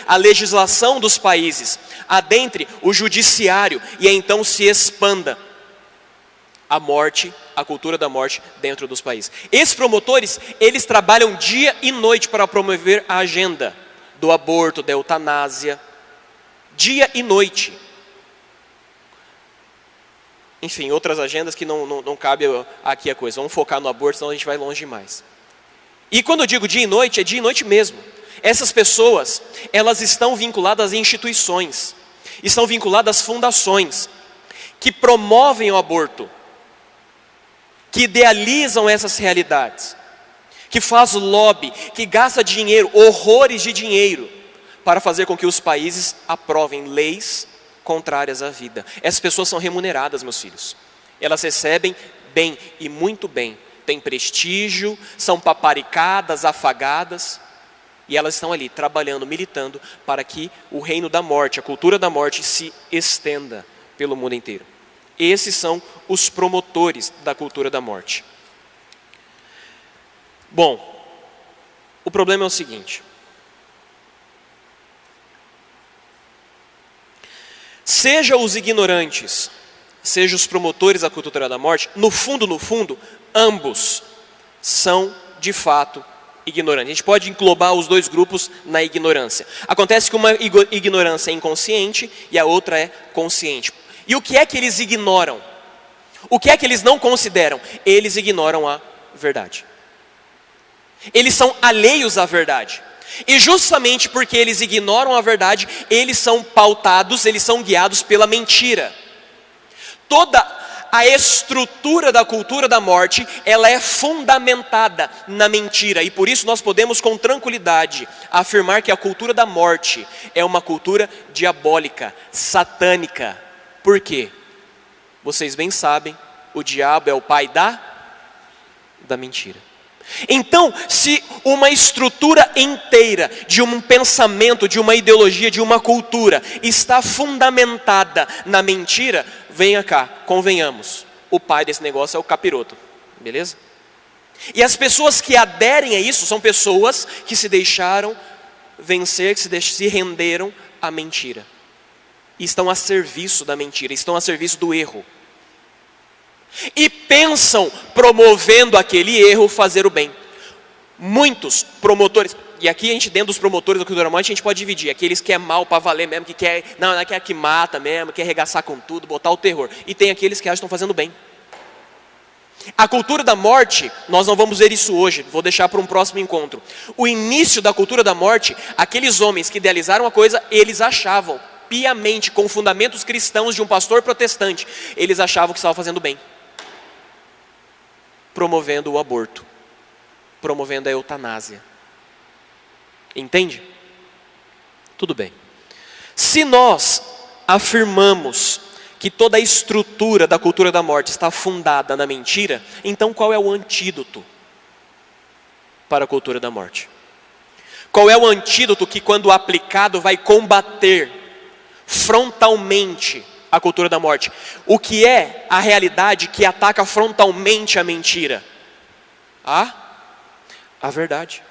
a legislação dos países, adentre o judiciário e então se expanda a morte, a cultura da morte dentro dos países. Esses promotores, eles trabalham dia e noite para promover a agenda do aborto, da eutanásia, dia e noite. Enfim, outras agendas que não cabe aqui a coisa. Vamos focar no aborto, senão a gente vai longe demais. E quando eu digo dia e noite, é dia e noite mesmo. Essas pessoas, elas estão vinculadas a instituições, estão vinculadas a fundações que promovem o aborto, que idealizam essas realidades, que faz lobby, que gasta dinheiro, horrores de dinheiro, para fazer com que os países aprovem leis contrárias à vida. Essas pessoas são remuneradas, meus filhos. Elas recebem bem e muito bem. Têm prestígio, são paparicadas, afagadas. E elas estão ali trabalhando, militando para que o reino da morte, a cultura da morte se estenda pelo mundo inteiro. Esses são os promotores da cultura da morte. Bom, o problema é o seguinte. Seja os ignorantes, seja os promotores da cultura da morte, no fundo, ambos são de fato ignorantes. A gente pode englobar os dois grupos na ignorância. Acontece que uma ignorância é inconsciente e a outra é consciente. E o que é que eles ignoram? O que é que eles não consideram? Eles ignoram a verdade. Eles são alheios à verdade. E justamente porque eles ignoram a verdade, eles são pautados, eles são guiados pela mentira. Toda a estrutura da cultura da morte, ela é fundamentada na mentira. E por isso nós podemos com tranquilidade afirmar que a cultura da morte é uma cultura diabólica, satânica. Por quê? Vocês bem sabem, o diabo é o pai da mentira. Então, se uma estrutura inteira de um pensamento, de uma ideologia, de uma cultura está fundamentada na mentira, venha cá, convenhamos, o pai desse negócio é o capiroto, beleza? E as pessoas que aderem a isso são pessoas que se deixaram vencer, que se renderam à mentira. E estão a serviço da mentira, estão a serviço do erro. E pensam, promovendo aquele erro, fazer o bem. Muitos promotores, e aqui a gente, dentro dos promotores da cultura da morte, a gente pode dividir. Aqueles que é mal para valer mesmo, que quer, não é que mata mesmo, quer arregaçar com tudo, botar o terror. E tem aqueles que acham que estão fazendo bem. A cultura da morte, nós não vamos ver isso hoje, vou deixar para um próximo encontro. O início da cultura da morte, aqueles homens que idealizaram a coisa, eles achavam, piamente, com fundamentos cristãos de um pastor protestante, eles achavam que estavam fazendo bem. Promovendo o aborto, promovendo a eutanásia. Entende? Tudo bem. Se nós afirmamos que toda a estrutura da cultura da morte está fundada na mentira, então qual é o antídoto para a cultura da morte? Qual é o antídoto que, quando aplicado, vai combater frontalmente a cultura da morte? O que é a realidade que ataca frontalmente a mentira? A verdade.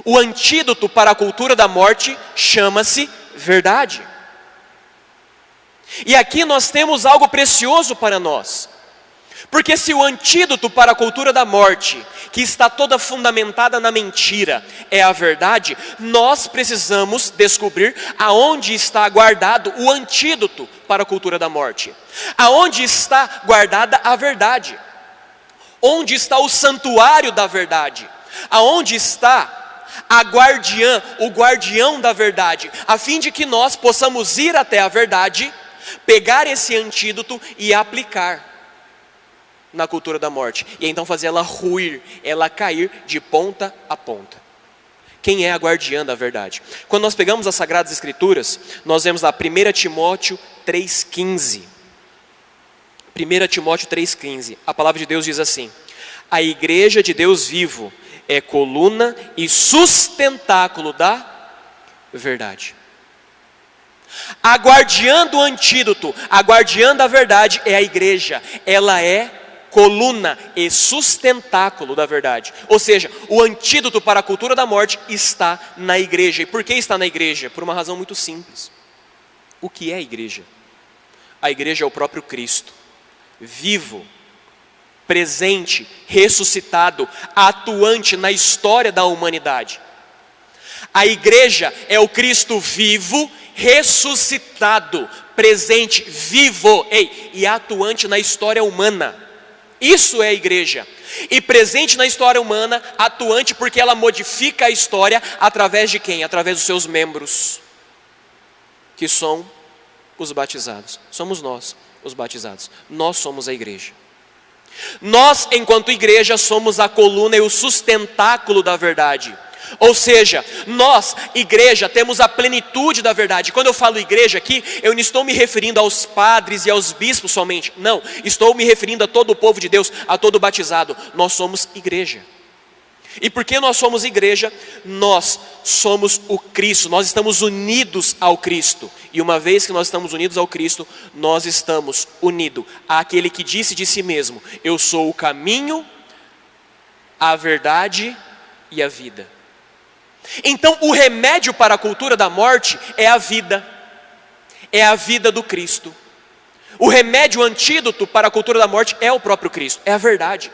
O antídoto para a cultura da morte chama-se verdade. E aqui nós temos algo precioso para nós. Porque se o antídoto para a cultura da morte, que está toda fundamentada na mentira, é a verdade, nós precisamos descobrir aonde está guardado o antídoto para a cultura da morte. Aonde está guardada a verdade? Onde está o santuário da verdade? Aonde está a guardiã, o guardião da verdade? A fim de que nós possamos ir até a verdade, pegar esse antídoto e aplicar na cultura da morte, e então fazer ela ruir, ela cair de ponta a ponta. Quem é a guardiã da verdade? Quando nós pegamos as Sagradas Escrituras, nós vemos lá 1 Timóteo 3,15. 1 Timóteo 3,15. A palavra de Deus diz assim: a igreja de Deus vivo é coluna e sustentáculo da verdade. A guardiã do antídoto, a guardiã da verdade é a igreja. Ela é coluna e sustentáculo da verdade. Ou seja, o antídoto para a cultura da morte está na igreja. E por que está na igreja? Por uma razão muito simples. O que é a igreja? A igreja é o próprio Cristo, vivo, presente, ressuscitado, atuante na história da humanidade. A igreja é o Cristo vivo, ressuscitado, presente, vivo, e atuante na história humana. Isso é a igreja. E presente na história humana, atuante porque ela modifica a história através de quem? Através dos seus membros, que são os batizados. Somos nós, os batizados. Nós somos a igreja. Nós, enquanto igreja, somos a coluna e o sustentáculo da verdade. Ou seja, nós, igreja, temos a plenitude da verdade. Quando eu falo igreja aqui, eu não estou me referindo aos padres e aos bispos somente. Não, estou me referindo a todo o povo de Deus, a todo batizado. Nós somos igreja. E porque nós somos igreja, nós somos o Cristo. Nós estamos unidos ao Cristo. E uma vez que nós estamos unidos ao Cristo, nós estamos unidos àquele que disse de si mesmo: eu sou o caminho, a verdade e a vida. Então o remédio para a cultura da morte é a vida do Cristo. O remédio, o antídoto para a cultura da morte é o próprio Cristo, é a verdade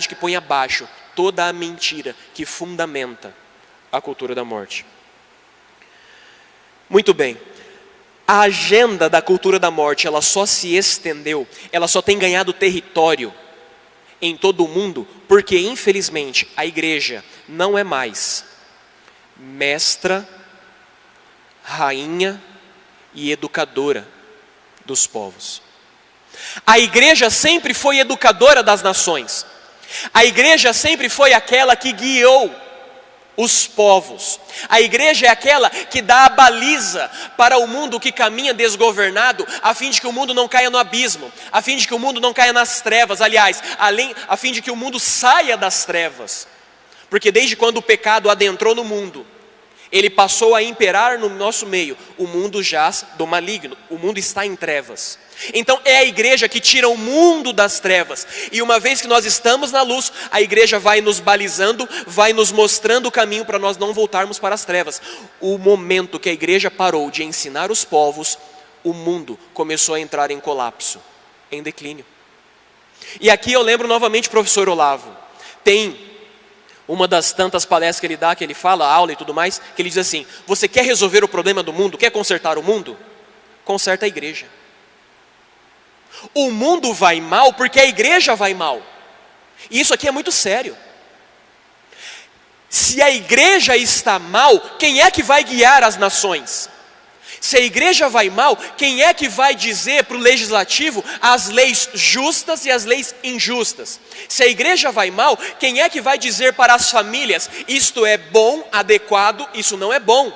que põe abaixo toda a mentira que fundamenta a cultura da morte. Muito bem, a agenda da cultura da morte, ela só se estendeu, ela só tem ganhado território em todo o mundo, porque infelizmente a igreja não é mais mestra, rainha e educadora dos povos. A igreja sempre foi educadora das nações. A igreja sempre foi aquela que guiou os povos. A igreja é aquela que dá a baliza para o mundo que caminha desgovernado, a fim de que o mundo não caia no abismo, a fim de que o mundo não caia nas trevas, a fim de que o mundo saia das trevas. Porque desde quando o pecado adentrou no mundo, ele passou a imperar no nosso meio. O mundo jaz do maligno, o mundo está em trevas. Então é a igreja que tira o mundo das trevas. E uma vez que nós estamos na luz, a igreja vai nos balizando, vai nos mostrando o caminho para nós não voltarmos para as trevas. O momento que a igreja parou de ensinar os povos, o mundo começou a entrar em colapso, em declínio. E aqui eu lembro novamente o professor Olavo. Tem uma das tantas palestras que ele dá, que ele fala, aula e tudo mais, que ele diz assim: você quer resolver o problema do mundo? Quer consertar o mundo? Conserta a igreja. O mundo vai mal porque a igreja vai mal. E isso aqui é muito sério. Se a igreja está mal, quem é que vai guiar as nações? Se a igreja vai mal, quem é que vai dizer para o legislativo as leis justas e as leis injustas? Se a igreja vai mal, quem é que vai dizer para as famílias: isto é bom, adequado, isso não é bom,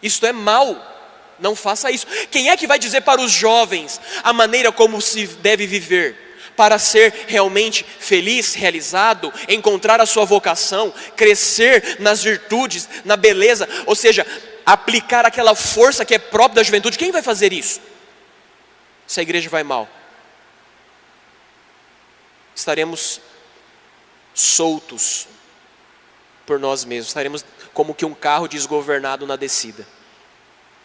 isto é mal, não faça isso? Quem é que vai dizer para os jovens a maneira como se deve viver, para ser realmente feliz, realizado, encontrar a sua vocação, crescer nas virtudes, na beleza, ou seja, aplicar aquela força que é própria da juventude? Quem vai fazer isso? Se a igreja vai mal, estaremos soltos por nós mesmos, estaremos como que um carro desgovernado na descida,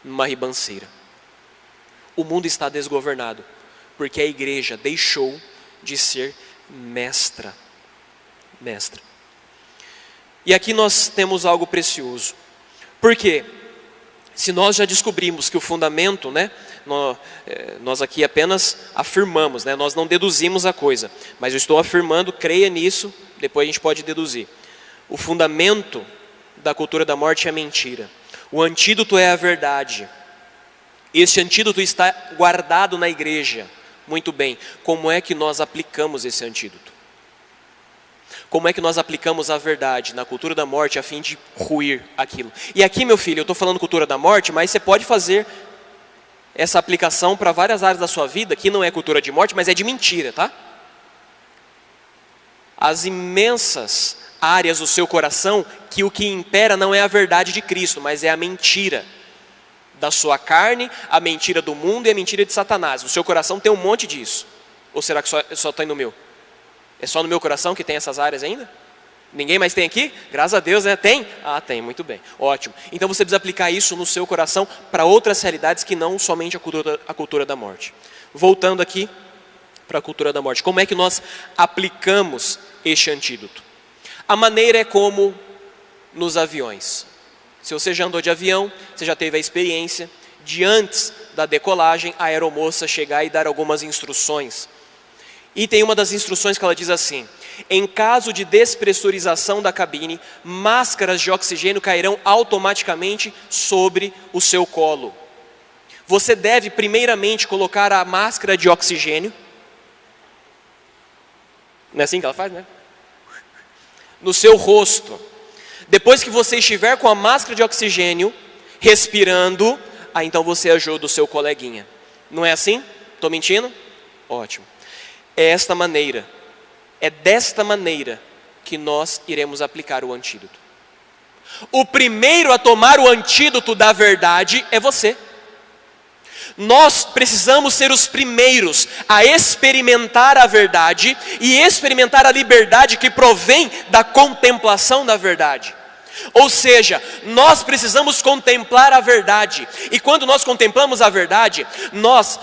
numa ribanceira. O mundo está desgovernado porque a igreja deixou de ser mestra. E aqui nós temos algo precioso. Por quê? Se nós já descobrimos que o fundamento, nós aqui apenas afirmamos, nós não deduzimos a coisa, mas eu estou afirmando, creia nisso, depois a gente pode deduzir. O fundamento da cultura da morte é a mentira. O antídoto é a verdade. Este antídoto está guardado na igreja. Muito bem, como é que nós aplicamos esse antídoto? Como é que nós aplicamos a verdade na cultura da morte a fim de ruir aquilo? E aqui, meu filho, eu estou falando cultura da morte, mas você pode fazer essa aplicação para várias áreas da sua vida, que não é cultura de morte, mas é de mentira, tá? As imensas áreas do seu coração, que o que impera não é a verdade de Cristo, mas é a mentira da sua carne, a mentira do mundo e a mentira de Satanás. O seu coração tem um monte disso. Ou será que só tem no meu? É só no meu coração que tem essas áreas ainda? Ninguém mais tem aqui? Graças a Deus, né? Tem? Ah, tem, muito bem, ótimo. Então você precisa aplicar isso no seu coração para outras realidades que não somente a cultura da morte. Voltando aqui para a cultura da morte. Como é que nós aplicamos este antídoto? A maneira é como nos aviões. Se você já andou de avião, você já teve a experiência de antes da decolagem, a aeromoça chegar e dar algumas instruções. E tem uma das instruções que ela diz assim: em caso de despressurização da cabine, máscaras de oxigênio cairão automaticamente sobre o seu colo. Você deve primeiramente colocar a máscara de oxigênio. Não é assim que ela faz, né? No seu rosto. Depois que você estiver com a máscara de oxigênio, respirando, aí então você ajuda o seu coleguinha. Não é assim? Estou mentindo? Ótimo. É desta maneira que nós iremos aplicar o antídoto. O primeiro a tomar o antídoto da verdade é você. Nós precisamos ser os primeiros a experimentar a verdade e experimentar a liberdade que provém da contemplação da verdade. Ou seja, nós precisamos contemplar a verdade. E quando nós contemplamos a verdade, nós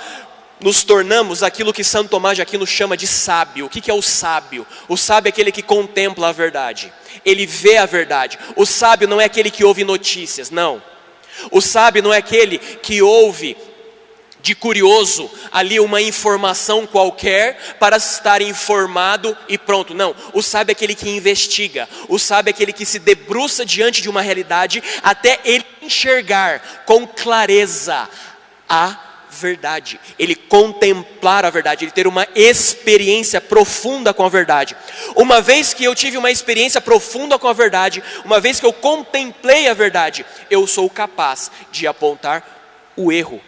nos tornamos aquilo que Santo Tomás de Aquino chama de sábio. O que é o sábio? O sábio é aquele que contempla a verdade. Ele vê a verdade. O sábio não é aquele que ouve notícias, não. O sábio não é aquele que ouve de curioso ali uma informação qualquer para estar informado e pronto. Não, o sábio é aquele que investiga. O sábio é aquele que se debruça diante de uma realidade até ele enxergar com clareza a verdade, ele contemplar a verdade, ele ter uma experiência profunda com a verdade. Uma vez que eu tive uma experiência profunda com a verdade, uma vez que eu contemplei a verdade, eu sou capaz de apontar o erro,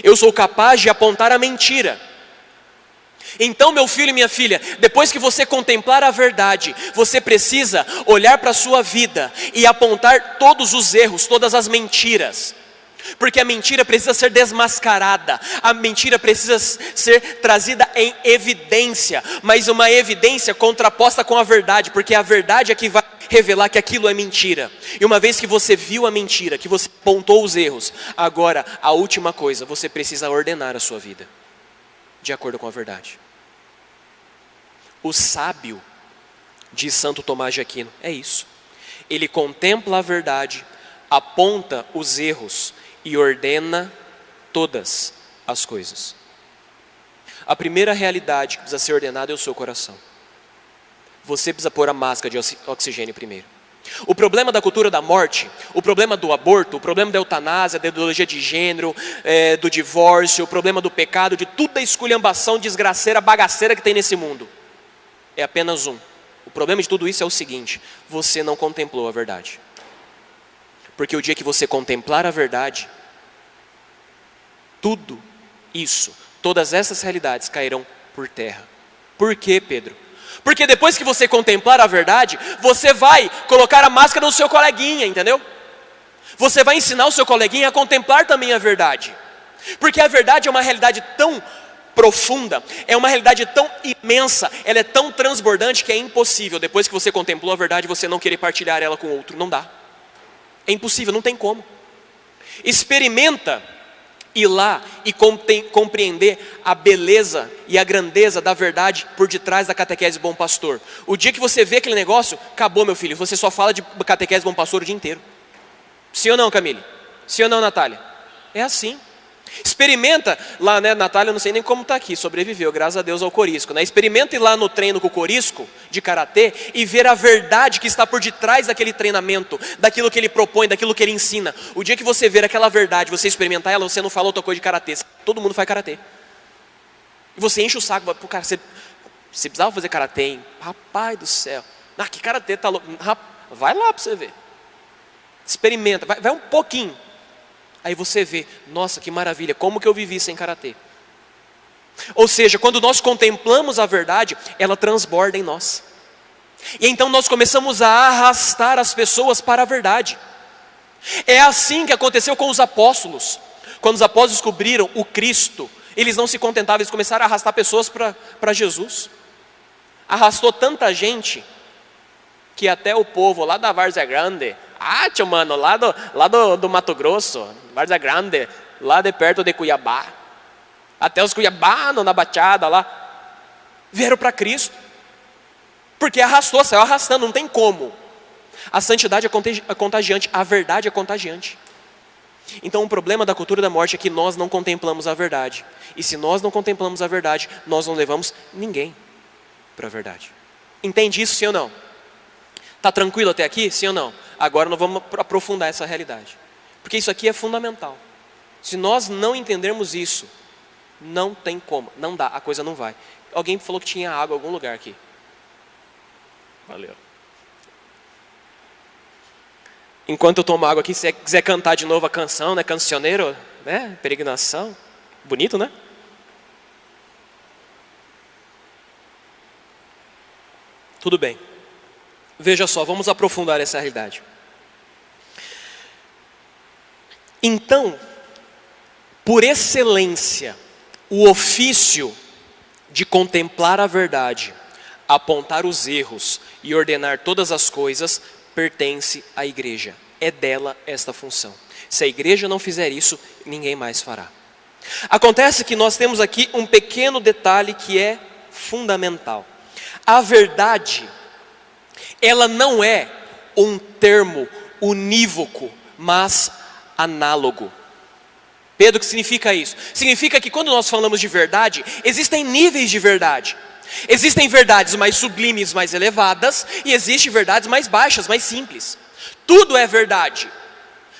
eu sou capaz de apontar a mentira. Então, meu filho e minha filha, depois que você contemplar a verdade, você precisa olhar para a sua vida e apontar todos os erros, todas as mentiras. Porque a mentira precisa ser desmascarada, a mentira precisa ser trazida em evidência, mas uma evidência contraposta com a verdade, porque a verdade é que vai revelar que aquilo é mentira. E uma vez que você viu a mentira, que você apontou os erros, agora a última coisa, você precisa ordenar a sua vida de acordo com a verdade. O sábio, diz Santo Tomás de Aquino, é isso. Ele contempla a verdade, aponta os erros e ordena todas as coisas. A primeira realidade que precisa ser ordenada é o seu coração. Você precisa pôr a máscara de oxigênio primeiro. O problema da cultura da morte, o problema do aborto, o problema da eutanásia, da ideologia de gênero, do divórcio, o problema do pecado, de toda a esculhambação desgraceira, bagaceira que tem nesse mundo, é apenas um. O problema de tudo isso é o seguinte: você não contemplou a verdade. Porque o dia que você contemplar a verdade, tudo isso, todas essas realidades cairão por terra. Por quê, Pedro? Porque depois que você contemplar a verdade, você vai colocar a máscara no seu coleguinha, entendeu? Você vai ensinar o seu coleguinha a contemplar também a verdade. Porque a verdade é uma realidade tão profunda, é uma realidade tão imensa, ela é tão transbordante que é impossível, depois que você contemplou a verdade, você não querer partilhar ela com outro, não dá. É impossível, não tem como. Experimenta ir lá e compreender a beleza e a grandeza da verdade por detrás da catequese Bom Pastor. O dia que você vê aquele negócio, acabou, meu filho, você só fala de catequese Bom Pastor o dia inteiro. Sim ou não, Camille? Sim ou não, Natália? É assim. Experimenta lá, né, Natália, eu não sei nem como está aqui, sobreviveu, graças a Deus, ao Corisco, né? Experimenta ir lá no treino com o Corisco, de Karatê, e ver a verdade que está por detrás daquele treinamento, daquilo que ele propõe, daquilo que ele ensina. O dia que você ver aquela verdade, você experimentar ela, você não fala outra coisa de Karatê, todo mundo faz Karatê. E você enche o saco, pô, cara, você precisava fazer Karatê, hein? Rapaz do céu, que Karatê tá louco, vai lá para você ver. Experimenta, vai um pouquinho. Aí você vê, nossa, que maravilha, como que eu vivi sem karatê? Ou seja, quando nós contemplamos a verdade, ela transborda em nós. E então nós começamos a arrastar as pessoas para a verdade. É assim que aconteceu com os apóstolos. Quando os apóstolos descobriram o Cristo, Eles não se contentavam, eles começaram a arrastar pessoas para Jesus. Arrastou tanta gente que até o povo lá da Várzea Grande, tio mano, lá do Mato Grosso, Várzea Grande, lá de perto de Cuiabá, até os cuiabanos na Baixada lá, vieram para Cristo. Porque arrastou, saiu arrastando, não tem como. A santidade é contagiante, a verdade é contagiante. Então o problema da cultura da morte é que nós não contemplamos a verdade. E se nós não contemplamos a verdade, nós não levamos ninguém para a verdade. Entende isso, sim ou não? Está tranquilo até aqui, sim ou não? Agora nós vamos aprofundar essa realidade. Porque isso aqui é fundamental. Se nós não entendermos isso, não tem como, não dá, a coisa não vai. Alguém falou que tinha água em algum lugar aqui. Valeu. Enquanto eu tomo água aqui, se você quiser cantar de novo a canção, né? Cancioneiro, né? Peregrinação. Bonito, né? Tudo bem. Veja só, vamos aprofundar essa realidade. Então, por excelência, o ofício de contemplar a verdade, apontar os erros e ordenar todas as coisas, pertence à igreja. É dela esta função. Se a igreja não fizer isso, ninguém mais fará. Acontece que nós temos aqui um pequeno detalhe que é fundamental. A verdade, ela não é um termo unívoco, mas análogo. Pedro, o que significa isso? Significa que quando nós falamos de verdade, existem níveis de verdade. Existem verdades mais sublimes, mais elevadas, e existem verdades mais baixas, mais simples. Tudo é verdade.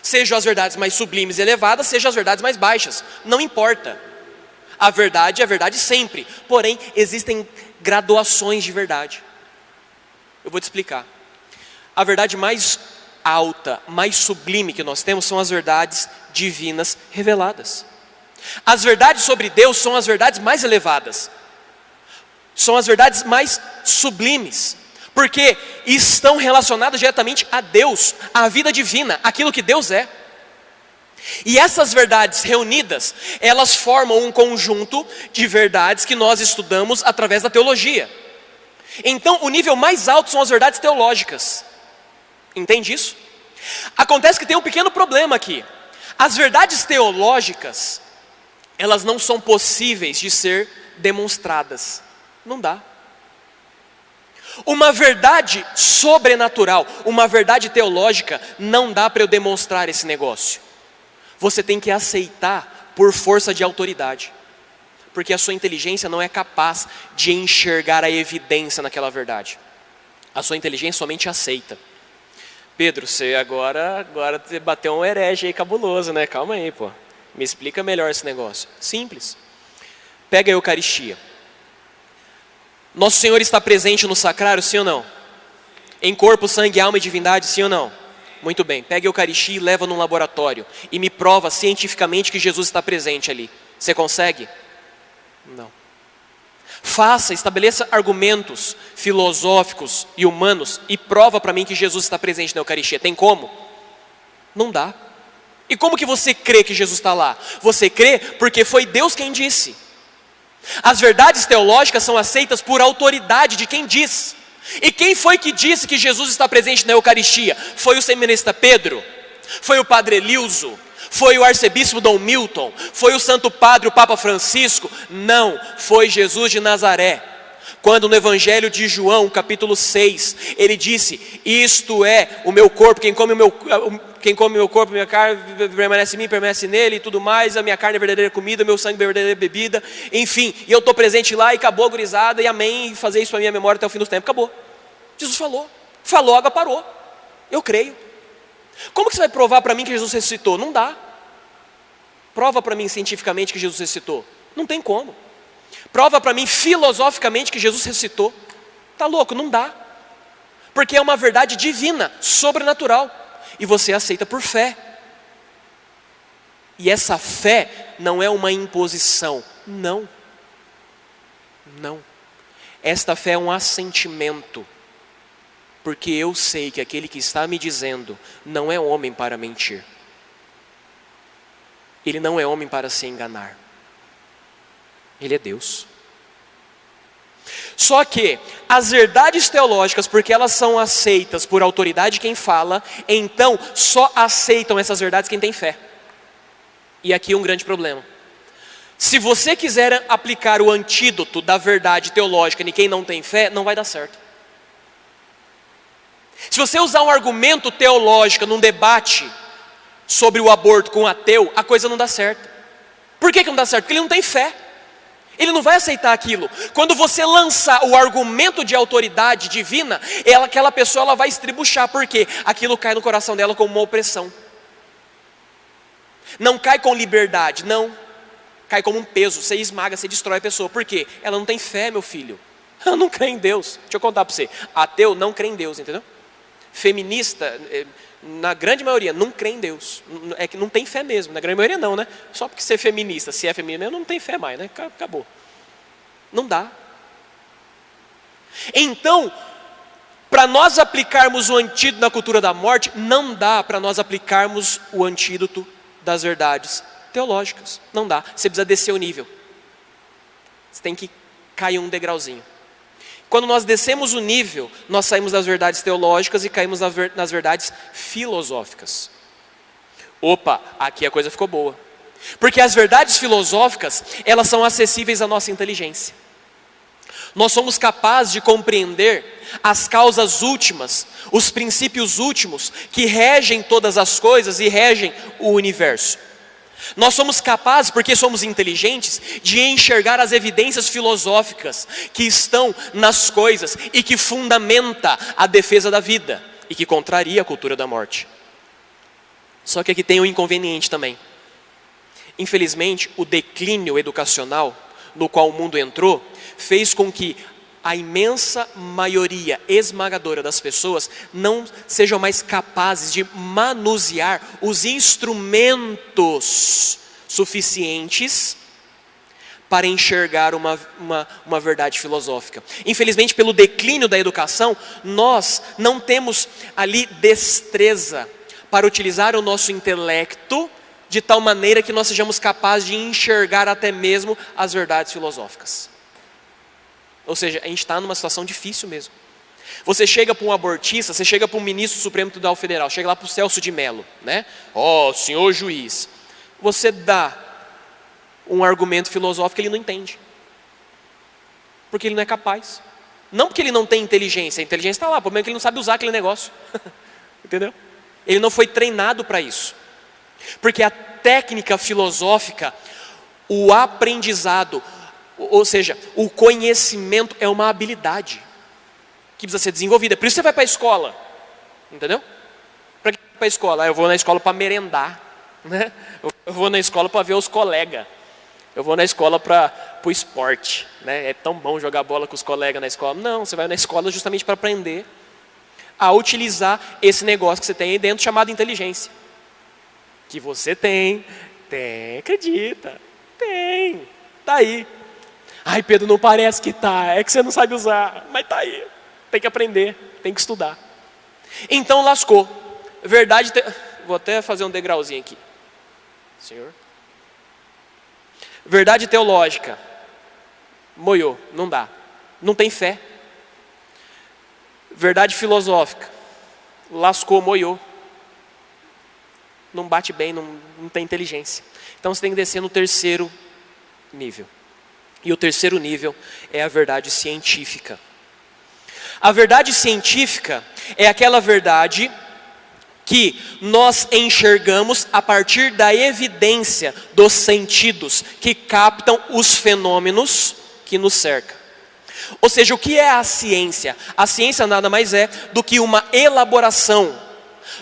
Sejam as verdades mais sublimes e elevadas, sejam as verdades mais baixas. Não importa. A verdade é a verdade sempre. Porém, existem graduações de verdade. Eu vou te explicar. A verdade mais alta, mais sublime que nós temos são as verdades divinas reveladas. As verdades sobre Deus são as verdades mais elevadas. São as verdades mais sublimes, porque estão relacionadas diretamente a Deus, à vida divina, aquilo que Deus é. E essas verdades reunidas, elas formam um conjunto de verdades que nós estudamos através da teologia. Então, o nível mais alto são as verdades teológicas. Entende isso? Acontece que tem um pequeno problema aqui. As verdades teológicas, elas não são possíveis de ser demonstradas. Não dá. Uma verdade sobrenatural, uma verdade teológica, não dá para eu demonstrar esse negócio. Você tem que aceitar por força de autoridade. Porque a sua inteligência não é capaz de enxergar a evidência naquela verdade. A sua inteligência somente aceita. Pedro, você agora bateu um herege aí cabuloso, né? Calma aí, pô. Me explica melhor esse negócio. Simples. Pega a Eucaristia. Nosso Senhor está presente no sacrário, sim ou não? Em corpo, sangue, alma e divindade, sim ou não? Muito bem, pega a Eucaristia e leva num laboratório e me prova cientificamente que Jesus está presente ali. Você consegue? Não. Estabeleça argumentos filosóficos e humanos e prova para mim que Jesus está presente na Eucaristia. Tem como? Não dá. E como que você crê que Jesus está lá? Você crê porque foi Deus quem disse. As verdades teológicas são aceitas por autoridade de quem diz. E quem foi que disse que Jesus está presente na Eucaristia? Foi o seminarista Pedro? Foi o padre Eleuso? Foi o arcebispo Dom Milton? Foi o santo padre, o Papa Francisco? Não, foi Jesus de Nazaré. Quando no Evangelho de João, capítulo 6, ele disse: isto é o meu corpo, quem come o meu corpo, minha carne, permanece em mim, permanece nele e tudo mais, a minha carne é verdadeira comida, meu sangue é verdadeira bebida, enfim, e eu estou presente lá e acabou a gurizada, e amém, e fazer isso para a minha memória até o fim dos tempos, acabou. Jesus falou, a água parou, eu creio. Como que você vai provar para mim que Jesus ressuscitou? Não dá. Prova para mim cientificamente que Jesus ressuscitou. Não tem como. Prova para mim filosoficamente que Jesus ressuscitou. Tá louco? Não dá. Porque é uma verdade divina, sobrenatural. E você aceita por fé. E essa fé não é uma imposição. Não. Não. Esta fé é um assentimento. Porque eu sei que aquele que está me dizendo não é homem para mentir. Ele não é homem para se enganar. Ele é Deus. Só que as verdades teológicas, porque elas são aceitas por autoridade de quem fala, então só aceitam essas verdades quem tem fé. E aqui um grande problema. Se você quiser aplicar o antídoto da verdade teológica em quem não tem fé, não vai dar certo. Se você usar um argumento teológico num debate sobre o aborto com um ateu, a coisa não dá certo. Por que não dá certo? Porque ele não tem fé. Ele não vai aceitar aquilo. Quando você lançar o argumento de autoridade divina, aquela pessoa ela vai estribuchar, porque aquilo cai no coração dela como uma opressão. Não cai com liberdade, não. Cai como um peso, você esmaga, você destrói a pessoa. Por quê? Ela não tem fé, meu filho. Ela não crê em Deus. Deixa eu contar para você. Ateu não crê em Deus, entendeu? Feminista, na grande maioria, não crê em Deus. É que não tem fé mesmo. Na grande maioria não, né? Só porque ser feminista, se é feminista mesmo, não tem fé mais, né? Acabou. Não dá. Então, para nós aplicarmos o antídoto na cultura da morte, não dá para nós aplicarmos o antídoto das verdades teológicas. Não dá. Você precisa descer o nível. Você tem que cair um degrauzinho. Quando nós descemos o nível, nós saímos das verdades teológicas e caímos nas verdades filosóficas. Opa, aqui a coisa ficou boa. Porque as verdades filosóficas, elas são acessíveis à nossa inteligência. Nós somos capazes de compreender as causas últimas, os princípios últimos que regem todas as coisas e regem o universo. Nós somos capazes, porque somos inteligentes, de enxergar as evidências filosóficas que estão nas coisas e que fundamenta a defesa da vida e que contraria a cultura da morte. Só que aqui tem um inconveniente também. Infelizmente, o declínio educacional no qual o mundo entrou fez com que a imensa maioria esmagadora das pessoas não sejam mais capazes de manusear os instrumentos suficientes para enxergar uma verdade filosófica. Infelizmente, pelo declínio da educação, nós não temos ali destreza para utilizar o nosso intelecto de tal maneira que nós sejamos capazes de enxergar até mesmo as verdades filosóficas. Ou seja, a gente está numa situação difícil mesmo. Você chega para um abortista, você chega para um ministro do Supremo Tribunal Federal, chega lá para o Celso de Mello, né? Ó, senhor juiz, você dá um argumento filosófico que ele não entende. Porque ele não é capaz. Não porque ele não tem inteligência, a inteligência está lá, o problema é que ele não sabe usar aquele negócio. Entendeu? Ele não foi treinado para isso. Porque a técnica filosófica, o aprendizado, ou seja, o conhecimento é uma habilidade que precisa ser desenvolvida. Por isso você vai para a escola, entendeu? Para que vai para a escola? Eu vou na escola para merendar, né? Eu vou na escola para ver os colegas. Eu vou na escola para o esporte, né? É tão bom jogar bola com os colegas na escola. Não, você vai na escola justamente para aprender a utilizar esse negócio que você tem aí dentro chamado inteligência. Que você tem, acredita, tá aí. Ai, Pedro, não parece que tá, é que você não sabe usar, mas tá aí. Tem que aprender, tem que estudar. Então lascou. Vou até fazer um degrauzinho aqui. Senhor. Verdade teológica. Moiou, não dá. Não tem fé. Verdade filosófica. Lascou, moiou. Não bate bem, não tem inteligência. Então você tem que descer no terceiro nível. E o terceiro nível é a verdade científica. A verdade científica é aquela verdade que nós enxergamos a partir da evidência dos sentidos que captam os fenômenos que nos cercam. Ou seja, o que é a ciência? A ciência nada mais é do que uma elaboração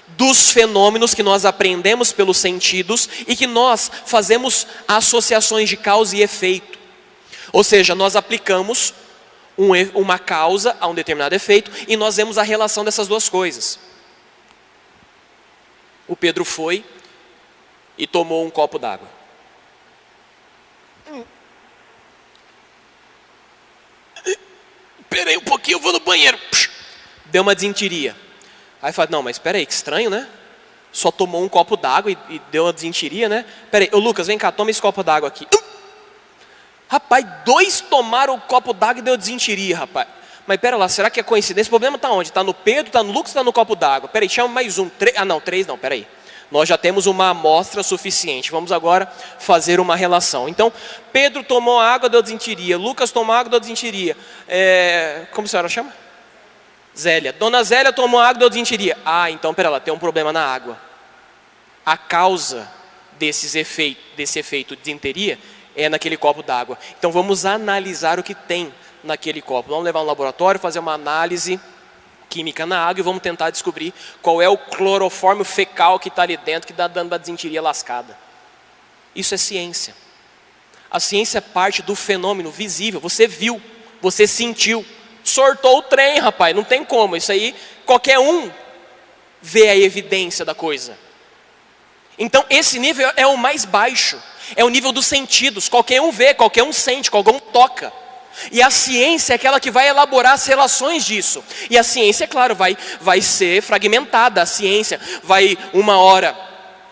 dos fenômenos que nós aprendemos pelos sentidos e que nós fazemos associações de causa e efeito. Ou seja, nós aplicamos uma causa a um determinado efeito e nós vemos a relação dessas duas coisas. O Pedro foi e tomou um copo d'água. Esperei um pouquinho, eu vou no banheiro. Deu uma desinteria. Aí fala, não, mas espera aí, que estranho, né? Só tomou um copo d'água e deu uma desinteria, né? Espera aí, ô Lucas, vem cá, toma esse copo d'água aqui. Rapaz, 2 tomaram o copo d'água e deu desinteria, rapaz. Mas pera lá, será que é coincidência? O problema está onde? Está no Pedro, está no Lucas, está no copo d'água? Peraí, chama mais um. 3 não, peraí. Nós já temos uma amostra suficiente. Vamos agora fazer uma relação. Então, Pedro tomou água, deu desinteria. Lucas tomou água, deu desinteria. Como a senhora chama? Zélia. Dona Zélia tomou água, deu desinteria. Ah, então pera lá, tem um problema na água. A causa desse efeito de desinteria é naquele copo d'água. Então vamos analisar o que tem naquele copo. Vamos levar no laboratório, fazer uma análise química na água e vamos tentar descobrir qual é o clorofórmio fecal que está ali dentro que está dando a desinteria lascada. Isso é ciência. A ciência é parte do fenômeno visível. Você viu, você sentiu, sortou o trem, rapaz, não tem como. Isso aí, qualquer um vê a evidência da coisa. Então esse nível é o mais baixo, é o nível dos sentidos. Qualquer um vê, qualquer um sente, qualquer um toca. E a ciência é aquela que vai elaborar as relações disso. E a ciência, é claro, vai ser fragmentada. A ciência vai uma hora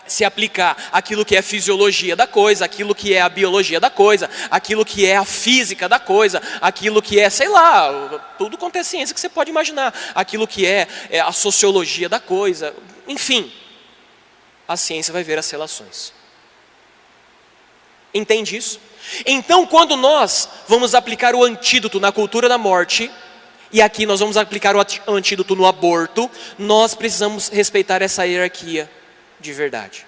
se aplicar aquilo que é a fisiologia da coisa, aquilo que é a biologia da coisa, aquilo que é a física da coisa, aquilo que é, sei lá, tudo quanto é ciência que você pode imaginar, aquilo que é a sociologia da coisa, enfim, a ciência vai ver as relações. Entende isso? Então, quando nós vamos aplicar o antídoto na cultura da morte, e aqui nós vamos aplicar o antídoto no aborto, nós precisamos respeitar essa hierarquia de verdade.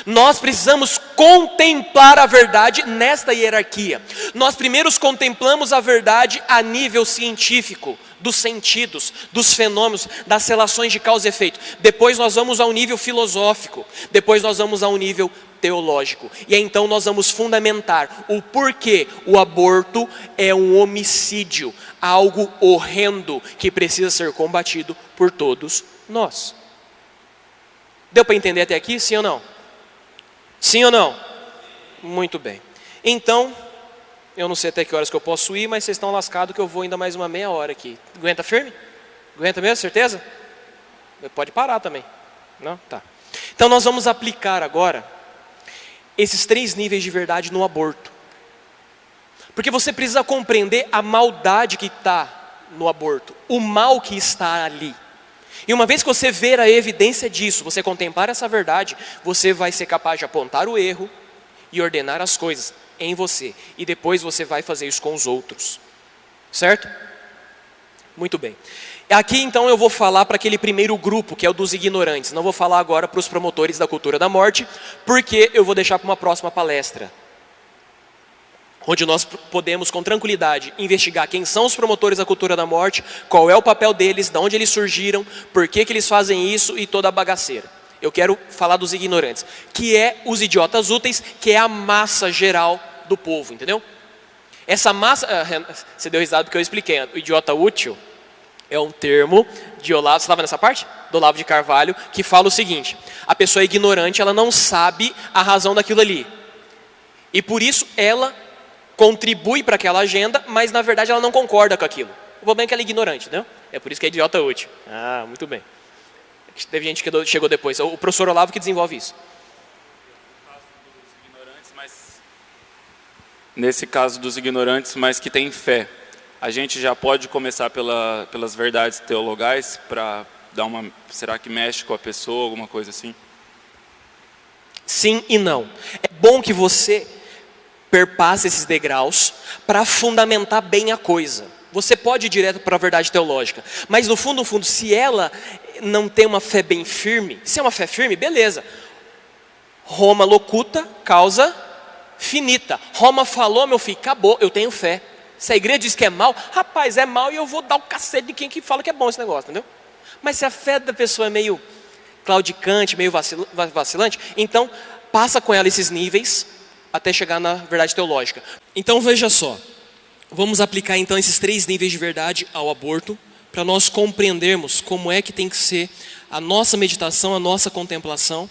Nós precisamos contemplar a verdade nesta hierarquia. Nós primeiro contemplamos a verdade a nível científico, dos sentidos, dos fenômenos, das relações de causa e efeito. Depois nós vamos ao nível filosófico, depois nós vamos ao nível teológico. E então nós vamos fundamentar o porquê o aborto é um homicídio, algo horrendo que precisa ser combatido por todos nós. Deu para entender até aqui, sim ou não? Sim ou não? Muito bem. Então, eu não sei até que horas que eu posso ir, mas vocês estão lascados que eu vou ainda mais uma meia hora aqui. Aguenta firme? Aguenta mesmo, certeza? Pode parar também. Não? Tá. Então nós vamos aplicar agora esses 3 níveis de verdade no aborto. Porque você precisa compreender a maldade que está no aborto, o mal que está ali. E uma vez que você ver a evidência disso, você contemplar essa verdade, você vai ser capaz de apontar o erro e ordenar as coisas em você. E depois você vai fazer isso com os outros. Certo? Muito bem. Aqui então eu vou falar para aquele primeiro grupo, que é o dos ignorantes. Não vou falar agora para os promotores da cultura da morte, porque eu vou deixar para uma próxima palestra, onde nós podemos com tranquilidade investigar quem são os promotores da cultura da morte, qual é o papel deles, de onde eles surgiram, por que eles fazem isso e toda a bagaceira. Eu quero falar dos ignorantes, que é os idiotas úteis, que é a massa geral do povo, entendeu? Essa massa, você deu risada porque eu expliquei, o idiota útil é um termo de Olavo, você estava nessa parte? Do Olavo de Carvalho, que fala o seguinte: a pessoa é ignorante, ela não sabe a razão daquilo ali. E por isso ela contribui para aquela agenda, mas na verdade ela não concorda com aquilo. O problema é que ela é ignorante, né? É por isso que é idiota útil. Ah, muito bem. Teve gente que chegou depois. O professor Olavo que desenvolve isso. Nesse caso dos ignorantes, mas que têm fé, a gente já pode começar pelas verdades teologais para dar uma... Será que mexe com a pessoa, alguma coisa assim? Sim e não. É bom que você perpasse esses degraus para fundamentar bem a coisa. Você pode ir direto para a verdade teológica, mas no fundo, se ela não tem uma fé bem firme, se é uma fé firme, beleza. Roma locuta, causa finita. Roma falou, meu filho, acabou, eu tenho fé. Se a igreja diz que é mal, rapaz, é mal e eu vou dar o cacete de quem que fala que é bom esse negócio, entendeu? Mas se a fé da pessoa é meio claudicante, meio vacilante, então passa com ela esses níveis até chegar na verdade teológica. Então veja só, vamos aplicar então esses 3 níveis de verdade ao aborto, para nós compreendermos como é que tem que ser a nossa meditação, a nossa contemplação,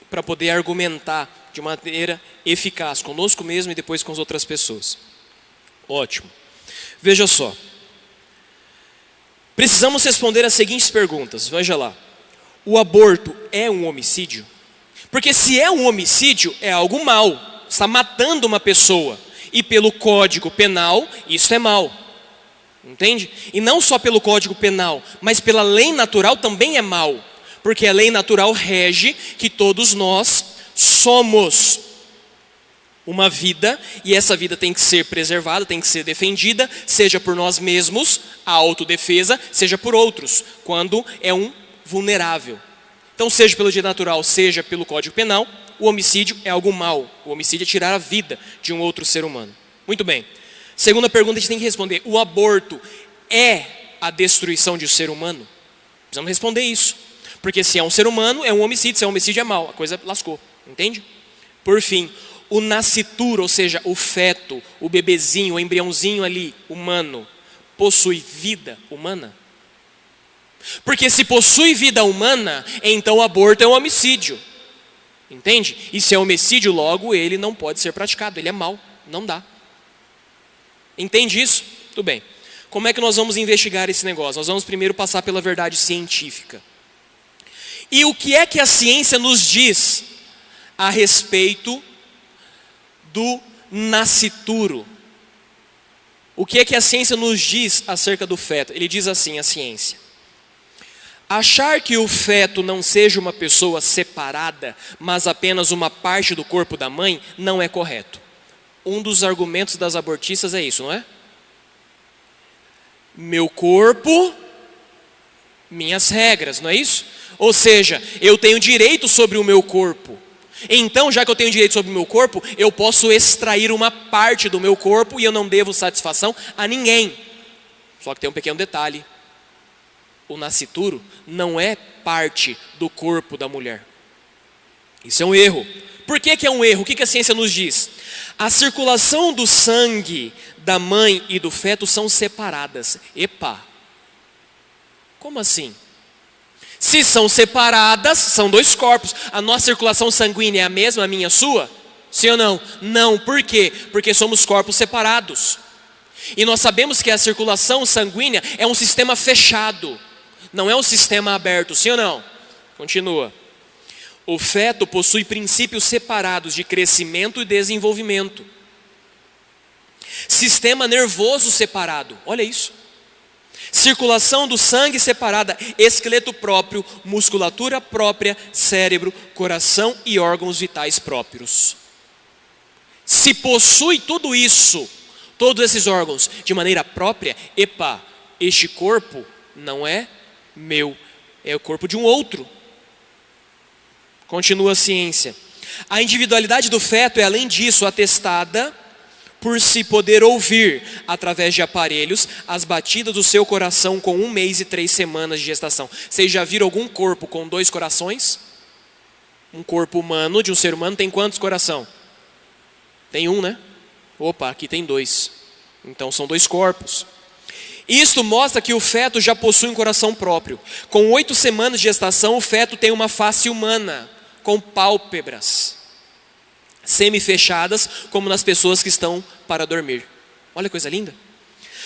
para poder argumentar de maneira eficaz conosco mesmo e depois com as outras pessoas. Ótimo. Veja só, precisamos responder as seguintes perguntas, veja lá. O aborto é um homicídio? Porque se é um homicídio, é algo mau. Está matando uma pessoa. e pelo Código Penal, isso é mal. Entende? E não só pelo Código Penal, mas pela lei natural também é mal. Porque a lei natural rege que todos nós somos uma vida, e essa vida tem que ser preservada, tem que ser defendida, seja por nós mesmos, a autodefesa, seja por outros, quando é um vulnerável. Então, seja pelo direito natural, seja pelo Código Penal, o homicídio é algo mau. O homicídio é tirar a vida de um outro ser humano. Muito bem. Segunda pergunta, a gente tem que responder: o aborto é a destruição de um ser humano? Precisamos responder isso. Porque se é um ser humano, é um homicídio. Se é um homicídio, é mau. A coisa lascou. Entende? Por fim, o nascituro, ou seja, o feto, o bebezinho, o embriãozinho ali, humano, possui vida humana? Porque se possui vida humana, então o aborto é um homicídio. Entende? E se é homicídio, logo ele não pode ser praticado. Ele é mau. Não dá. Entende isso? Tudo bem. Como é que nós vamos investigar esse negócio? Nós vamos primeiro passar pela verdade científica. E o que é que a ciência nos diz a respeito do nascituro? O que é que a ciência nos diz acerca do feto? Ele diz assim, a ciência: achar que o feto não seja uma pessoa separada, mas apenas uma parte do corpo da mãe, não é correto. Um dos argumentos das abortistas é isso, não é? Meu corpo, minhas regras, não é isso? Ou seja, eu tenho direito sobre o meu corpo. Então, já que eu tenho direito sobre o meu corpo, eu posso extrair uma parte do meu corpo e eu não devo satisfação a ninguém. Só que tem um pequeno detalhe: o nascituro não é parte do corpo da mulher. Isso é um erro. Por que é um erro? O que a ciência nos diz? A circulação do sangue da mãe e do feto são separadas. Epa! Como assim? Se são separadas, são dois corpos. A nossa circulação sanguínea é a mesma, a minha, a sua? Sim ou não? Não. Por quê? Porque somos corpos separados. E nós sabemos que a circulação sanguínea é um sistema fechado. Não é um sistema aberto, sim ou não? Continua. O feto possui princípios separados de crescimento e desenvolvimento. Sistema nervoso separado. Olha isso. Circulação do sangue separada, esqueleto próprio, musculatura própria, cérebro, coração e órgãos vitais próprios. Se possui tudo isso, todos esses órgãos, de maneira própria, epa, este corpo não é meu, é o corpo de um outro. Continua a ciência. A individualidade do feto é, além disso, atestada por se poder ouvir, através de aparelhos, as batidas do seu coração com 1 mês e 3 semanas de gestação. Vocês já viram algum corpo com 2 corações? Um corpo humano, de um ser humano, tem quantos coração? Tem 1, né? Opa, aqui tem 2. Então são 2 corpos. Isto mostra que o feto já possui um coração próprio. Com 8 semanas de gestação, o feto tem uma face humana, com pálpebras semi-fechadas, como nas pessoas que estão para dormir. Olha que coisa linda.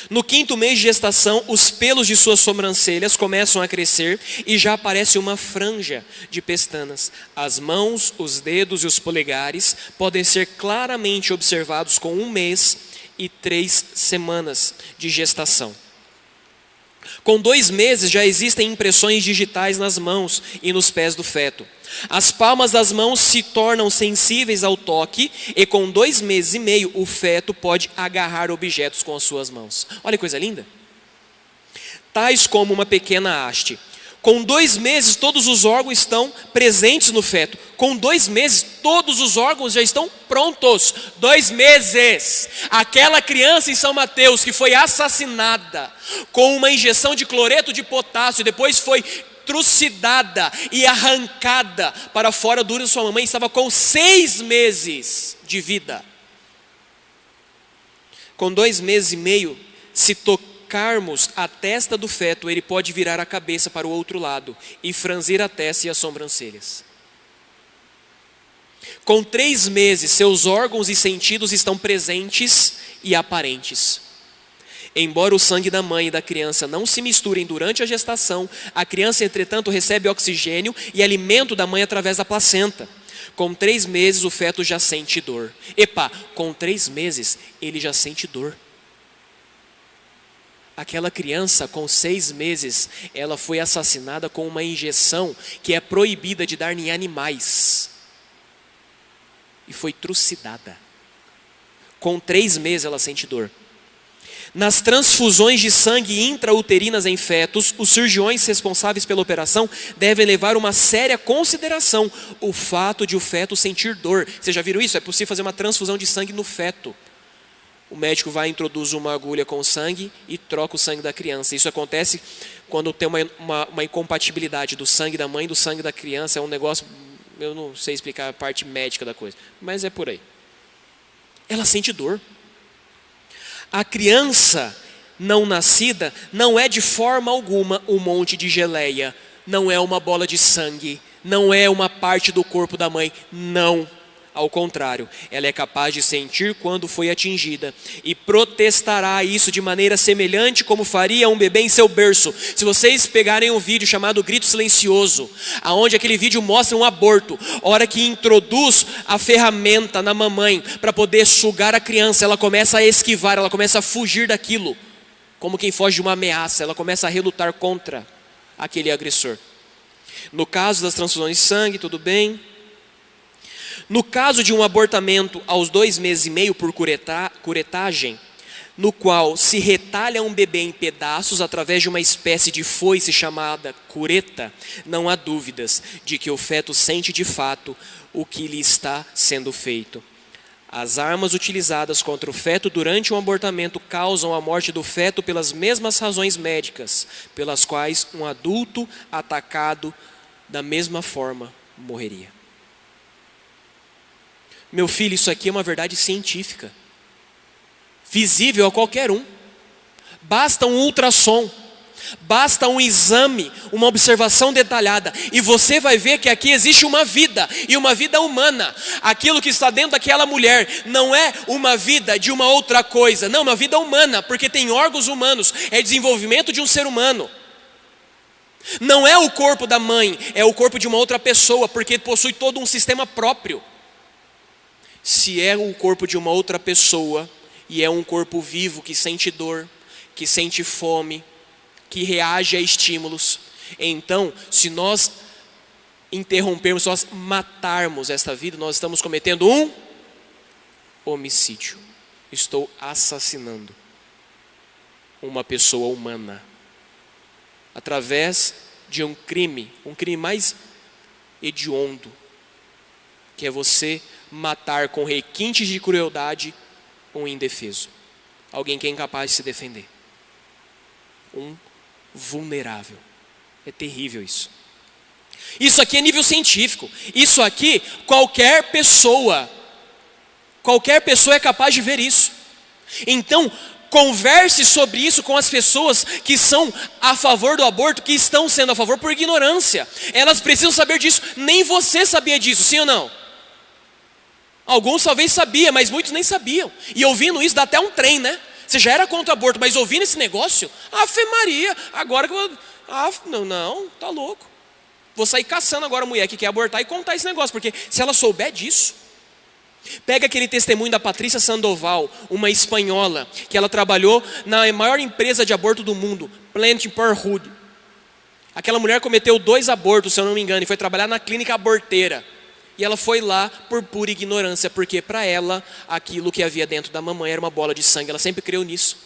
No 5º mês de gestação, os pelos de suas sobrancelhas começam a crescer e já aparece uma franja de pestanas. As mãos, os dedos e os polegares podem ser claramente observados com 1 mês e 3 semanas de gestação. Com 2 meses já existem impressões digitais nas mãos e nos pés do feto. As palmas das mãos se tornam sensíveis ao toque e com 2 meses e meio o feto pode agarrar objetos com as suas mãos. Olha que coisa linda. Tais como uma pequena haste. Com 2 meses todos os órgãos estão presentes no feto. Com 2 meses todos os órgãos já estão prontos. 2 meses. Aquela criança em São Mateus que foi assassinada com uma injeção de cloreto de potássio, depois foi trucidada e arrancada para fora do útero de sua mamãe, estava com 6 meses de vida. Com 2 meses e meio, se tocarmos a testa do feto, ele pode virar a cabeça para o outro lado e franzir a testa e as sobrancelhas. Com 3 meses, seus órgãos e sentidos estão presentes e aparentes. Embora o sangue da mãe e da criança não se misturem durante a gestação, a criança, entretanto, recebe oxigênio e alimento da mãe através da placenta. Com 3 meses, o feto já sente dor. Com 3 meses, ele já sente dor. Aquela criança, com 6 meses, ela foi assassinada com uma injeção que é proibida de dar em animais. E foi trucidada. Com 3 meses, ela sente dor. Nas transfusões de sangue intrauterinas em fetos, os cirurgiões responsáveis pela operação devem levar uma séria consideração o fato de o feto sentir dor. Vocês já viram isso? É possível fazer uma transfusão de sangue no feto. O médico vai, introduz uma agulha com sangue e troca o sangue da criança. Isso acontece quando tem uma incompatibilidade do sangue da mãe e do sangue da criança. É um negócio, eu não sei explicar a parte médica da coisa, mas é por aí. Ela sente dor. A criança não nascida não é de forma alguma um monte de geleia, não é uma bola de sangue, não é uma parte do corpo da mãe, não. Ao contrário, ela é capaz de sentir quando foi atingida e protestará isso de maneira semelhante como faria um bebê em seu berço. Se vocês pegarem um vídeo chamado Grito Silencioso, aonde aquele vídeo mostra um aborto, a hora que introduz a ferramenta na mamãe para poder sugar a criança, ela começa a esquivar, ela começa a fugir daquilo, como quem foge de uma ameaça, ela começa a relutar contra aquele agressor. No caso das transfusões de sangue, tudo bem. No caso de um abortamento aos 2 meses e meio por curetagem, no qual se retalha um bebê em pedaços através de uma espécie de foice chamada cureta, não há dúvidas de que o feto sente de fato o que lhe está sendo feito. As armas utilizadas contra o feto durante um abortamento causam a morte do feto pelas mesmas razões médicas, pelas quais um adulto atacado da mesma forma morreria. Meu filho, isso aqui é uma verdade científica, visível a qualquer um. Basta um ultrassom, basta um exame, uma observação detalhada, e você vai ver que aqui existe uma vida, e uma vida humana. Aquilo que está dentro daquela mulher não é uma vida de uma outra coisa, não, uma vida humana, porque tem órgãos humanos, é desenvolvimento de um ser humano. Não é o corpo da mãe, é o corpo de uma outra pessoa, porque possui todo um sistema próprio. Se é o corpo de uma outra pessoa, e é um corpo vivo que sente dor, que sente fome, que reage a estímulos, então, se nós interrompermos, se nós matarmos esta vida, nós estamos cometendo um homicídio. Estou assassinando uma pessoa humana, através de um crime mais hediondo, que é você matar com requintes de crueldade um indefeso, alguém que é incapaz de se defender, um vulnerável. É terrível isso. Isso aqui é nível científico. Isso aqui, qualquer pessoa é capaz de ver isso. Então, converse sobre isso com as pessoas que são a favor do aborto, que estão sendo a favor por ignorância. Elas precisam saber disso. Nem você sabia disso, sim ou não? Alguns talvez sabiam, mas muitos nem sabiam. E ouvindo isso dá até um trem, né? Você já era contra o aborto, mas ouvindo esse negócio, Ave Maria, agora que eu... não, tá louco. Vou sair caçando agora a mulher que quer abortar e contar esse negócio, porque se ela souber disso... Pega aquele testemunho da Patrícia Sandoval, uma espanhola, que ela trabalhou na maior empresa de aborto do mundo, Planned Parenthood. Aquela mulher cometeu 2 abortos, se eu não me engano, e foi trabalhar na clínica aborteira. E ela foi lá por pura ignorância, porque para ela, aquilo que havia dentro da mamãe era uma bola de sangue. Ela sempre creu nisso.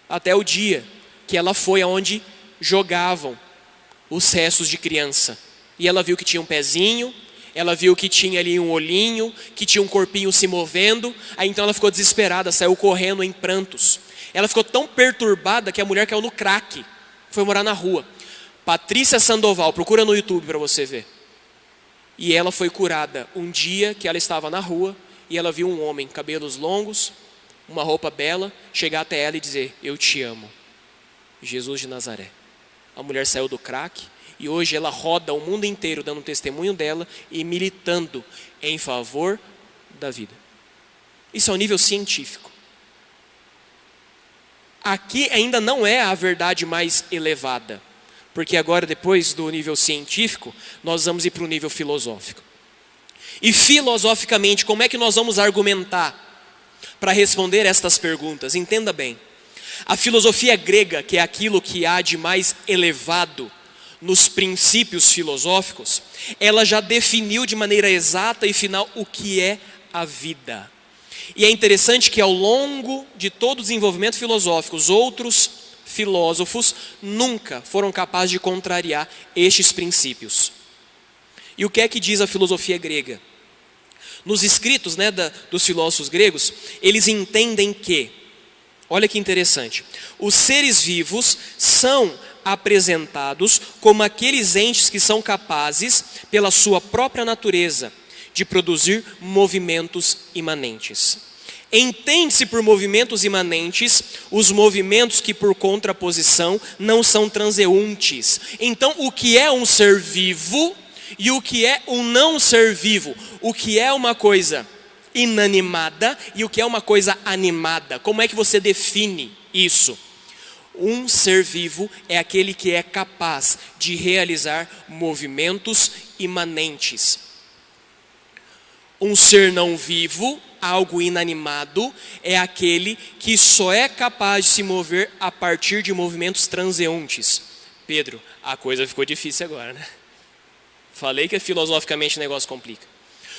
Até o dia que ela foi aonde jogavam os restos de criança. E ela viu que tinha um pezinho, ela viu que tinha ali um olhinho, que tinha um corpinho se movendo. Aí então ela ficou desesperada, saiu correndo em prantos. Ela ficou tão perturbada que a mulher caiu no crack, foi morar na rua. Patrícia Sandoval, procura no YouTube para você ver. E ela foi curada um dia que ela estava na rua e ela viu um homem, cabelos longos, uma roupa bela, chegar até ela e dizer: eu te amo, Jesus de Nazaré. A mulher saiu do crack e hoje ela roda o mundo inteiro dando testemunho dela e militando em favor da vida. Isso é um nível científico. aqui ainda não é a verdade mais elevada, porque agora, depois do nível científico, nós vamos ir para o nível filosófico. E filosoficamente, como é que nós vamos argumentar para responder estas perguntas? Entenda bem, a filosofia grega, que é aquilo que há de mais elevado nos princípios filosóficos, ela já definiu de maneira exata e final o que é a vida. E é interessante que ao longo de todo o desenvolvimento filosófico, os outros filósofos nunca foram capazes de contrariar estes princípios. E o que é que diz a filosofia grega? Nos escritos, dos filósofos gregos, eles entendem que, olha que interessante, os seres vivos são apresentados como aqueles entes que são capazes, pela sua própria natureza, de produzir movimentos imanentes. Entende-se por movimentos imanentes os movimentos que, por contraposição, não são transeuntes. Então, o que é um ser vivo e o que é um não ser vivo? O que é uma coisa inanimada e o que é uma coisa animada? Como é que você define isso? Um ser vivo é aquele que é capaz de realizar movimentos imanentes. Um ser não vivo, algo inanimado, é aquele que só é capaz de se mover a partir de movimentos transeuntes. Pedro, a coisa ficou difícil agora, né? Falei que filosoficamente o negócio complica.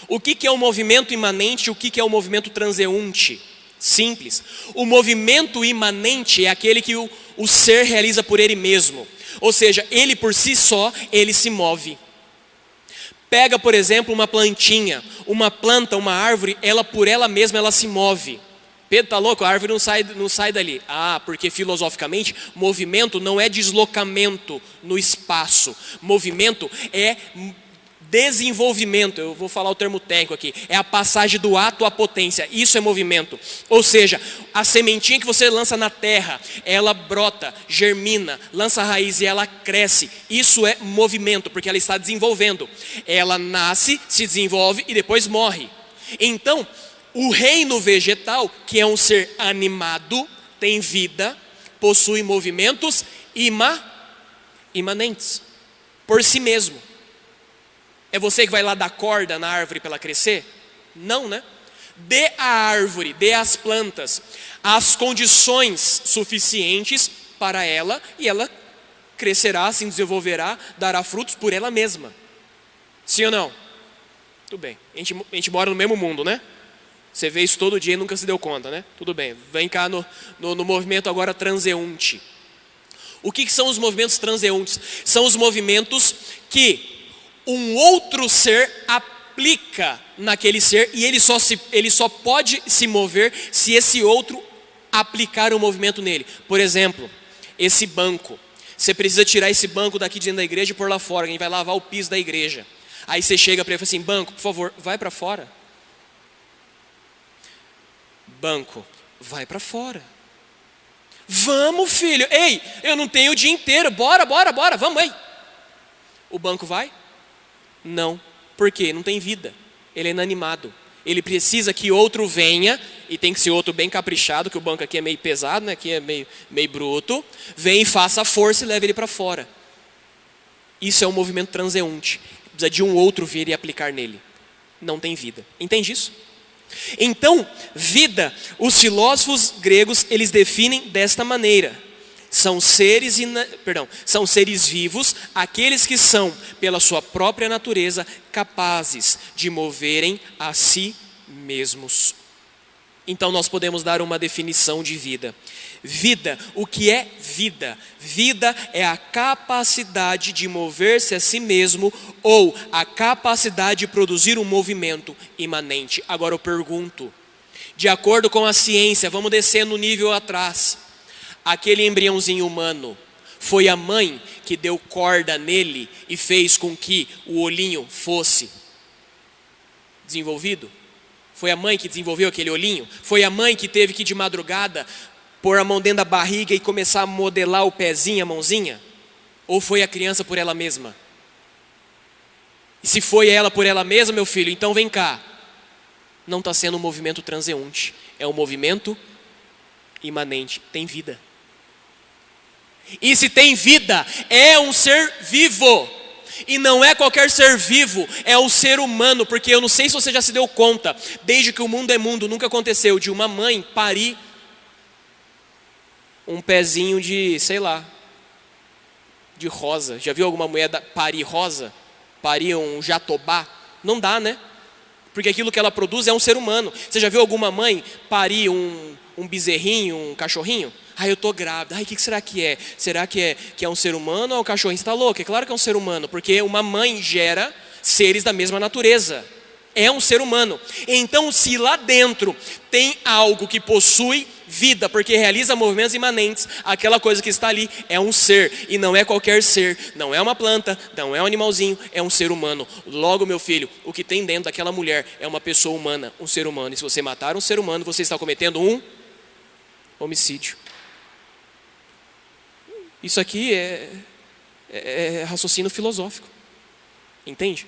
O que é um movimento imanente e o que é um movimento transeunte? Simples. O movimento imanente é aquele que o ser realiza por ele mesmo. Ou seja, ele por si só, ele se move. Pega, por exemplo, uma plantinha, uma planta, uma árvore, ela por ela mesma, ela se move. Pedro tá louco? A árvore não sai dali. Ah, porque filosoficamente, movimento não é deslocamento no espaço. Movimento é desenvolvimento. Eu vou falar o termo técnico aqui. É a passagem do ato à potência. Isso é movimento. Ou seja, a sementinha que você lança na terra, ela brota, germina, lança raiz e ela cresce. Isso é movimento, porque ela está desenvolvendo. Ela nasce, se desenvolve e depois morre. Então, o reino vegetal, que é um ser animado, tem vida, possui movimentos imanentes, por si mesmo. É você que vai lá dar corda na árvore para ela crescer? Não, né? Dê à árvore, dê às plantas as condições suficientes para ela e ela crescerá, se desenvolverá, dará frutos por ela mesma. Sim ou não? Tudo bem. A gente mora no mesmo mundo, né? Você vê isso todo dia e nunca se deu conta, né? Tudo bem. Vem cá no movimento agora transeunte. O que são os movimentos transeuntes? São os movimentos que um outro ser aplica naquele ser e ele só pode se mover se esse outro aplicar um movimento nele. Por exemplo, esse banco. Você precisa tirar esse banco daqui dentro da igreja e pôr lá fora. Alguém vai lavar o piso da igreja. Aí você chega para ele e fala assim: banco, por favor, vai para fora. Banco, vai para fora. Vamos, filho. Ei, eu não tenho o dia inteiro. Bora, vamos aí. O banco vai? Não. Por quê? Não tem vida. Ele é inanimado. Ele precisa que outro venha, e tem que ser outro bem caprichado, que o banco aqui é meio pesado, né? Aqui é meio bruto. Vem e faça a força e leve ele para fora. Isso é um movimento transeunte. Precisa de um outro vir e aplicar nele. Não tem vida. Entende isso? Então, vida, os filósofos gregos, eles definem desta maneira. São seres vivos, aqueles que são, pela sua própria natureza, capazes de moverem a si mesmos. Então nós podemos dar uma definição de vida. Vida, o que é vida? Vida é a capacidade de mover-se a si mesmo ou a capacidade de produzir um movimento imanente. Agora eu pergunto, de acordo com a ciência, vamos descer no nível atrás. Aquele embriãozinho humano, foi a mãe que deu corda nele e fez com que o olhinho fosse desenvolvido? Foi a mãe que desenvolveu aquele olhinho? Foi a mãe que teve que de madrugada pôr a mão dentro da barriga e começar a modelar o pezinho, a mãozinha? Ou foi a criança por ela mesma? E se foi ela por ela mesma, meu filho, então vem cá. Não está sendo um movimento transeunte, é um movimento imanente, tem vida. E se tem vida, é um ser vivo. E não é qualquer ser vivo, é um ser humano. Porque eu não sei se você já se deu conta, desde que o mundo é mundo, nunca aconteceu de uma mãe parir um pezinho de, sei lá, de rosa. Já viu alguma mulher parir rosa? Parir um jatobá? Não dá, né? Porque aquilo que ela produz é um ser humano. Você já viu alguma mãe parir um bezerrinho, um cachorrinho? Eu estou grávida. O que será que é? Será que é um ser humano ou é um cachorrinho? Você está louco? É claro que é um ser humano, porque uma mãe gera seres da mesma natureza. É um ser humano. Então, se lá dentro tem algo que possui vida, porque realiza movimentos imanentes, aquela coisa que está ali é um ser, e não é qualquer ser, não é uma planta, não é um animalzinho, é um ser humano. Logo, meu filho, o que tem dentro daquela mulher é uma pessoa humana, um ser humano. E se você matar um ser humano, você está cometendo um homicídio. Isso aqui é raciocínio filosófico. Entende?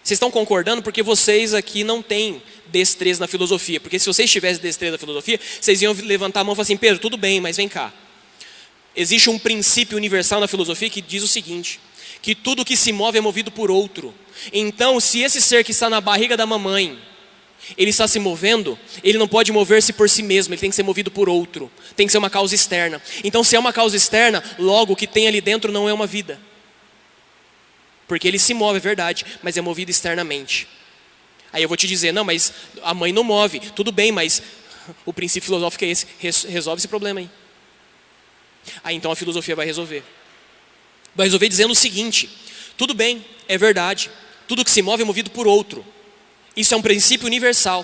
Vocês estão concordando porque vocês aqui não têm destreza na filosofia. Porque se vocês tivessem destreza na filosofia, vocês iam levantar a mão e falar assim: Pedro, tudo bem, mas vem cá. Existe um princípio universal na filosofia que diz o seguinte: que tudo que se move é movido por outro. Então, se esse ser que está na barriga da mamãe, ele está se movendo, ele não pode mover-se por si mesmo, ele tem que ser movido por outro. Tem que ser uma causa externa. Então, se é uma causa externa, logo o que tem ali dentro não é uma vida. Porque ele se move, é verdade, mas é movido externamente. Aí eu vou te dizer: não, mas a mãe não move. Tudo bem, mas o princípio filosófico é esse. Resolve esse problema aí. Aí então a filosofia vai resolver. Vai resolver dizendo o seguinte: tudo bem, é verdade. Tudo que se move é movido por outro. Isso é um princípio universal.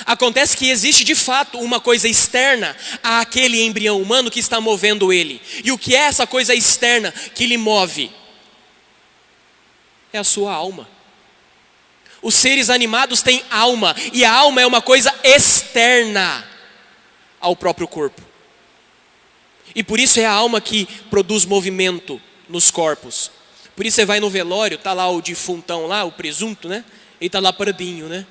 Acontece que existe de fato uma coisa externa àquele embrião humano que está movendo ele. E o que é essa coisa externa que lhe move? É a sua alma. Os seres animados têm alma, e a alma é uma coisa externa ao próprio corpo. E por isso é a alma que produz movimento nos corpos. Por isso você vai no velório, está lá o defuntão lá, o presunto, né? Ele está lá paradinho, né?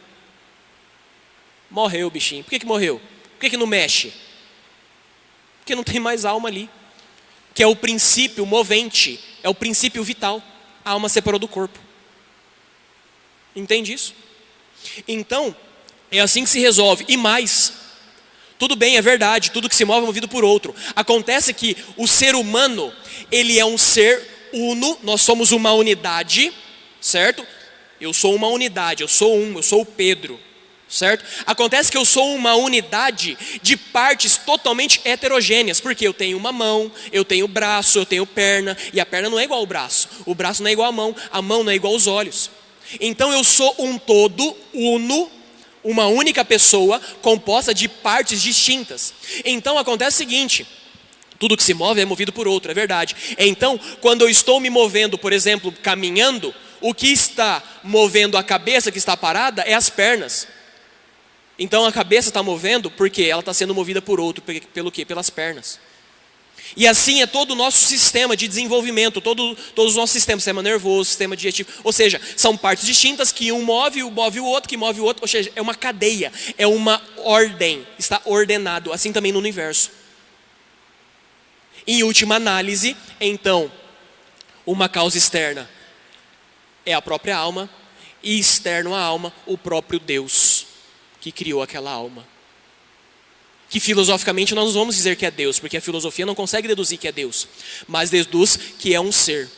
Morreu o bichinho. Por que morreu? Por que não mexe? Porque não tem mais alma ali. Que é o princípio movente, é o princípio vital. A alma separou do corpo. Entende isso? Então, é assim que se resolve. E mais, tudo bem, é verdade, tudo que se move é movido por outro. Acontece que o ser humano, ele é um ser uno, nós somos uma unidade, certo? Eu sou uma unidade, eu sou o Pedro, certo? Acontece que eu sou uma unidade de partes totalmente heterogêneas, porque eu tenho uma mão, eu tenho braço, eu tenho perna, e a perna não é igual ao braço, o braço não é igual à mão, a mão não é igual aos olhos. Então eu sou um todo, uno, uma única pessoa composta de partes distintas. Então acontece o seguinte: tudo que se move é movido por outro, é verdade. Então, quando eu estou me movendo, por exemplo, caminhando, o que está movendo a cabeça que está parada é as pernas. Então a cabeça está movendo porque ela está sendo movida por outro, pelo quê? Pelas pernas. E assim é todo o nosso sistema de desenvolvimento, todos os nossos sistemas, sistema nervoso, sistema digestivo. Ou seja, são partes distintas que um move o outro, que move o outro. Ou seja, é uma cadeia, é uma ordem, está ordenado. Assim também no universo. Em última análise, então, uma causa externa é a própria alma, e externo à alma, o próprio Deus que criou aquela alma. Que filosoficamente nós não vamos dizer que é Deus, porque a filosofia não consegue deduzir que é Deus, mas deduz que é um ser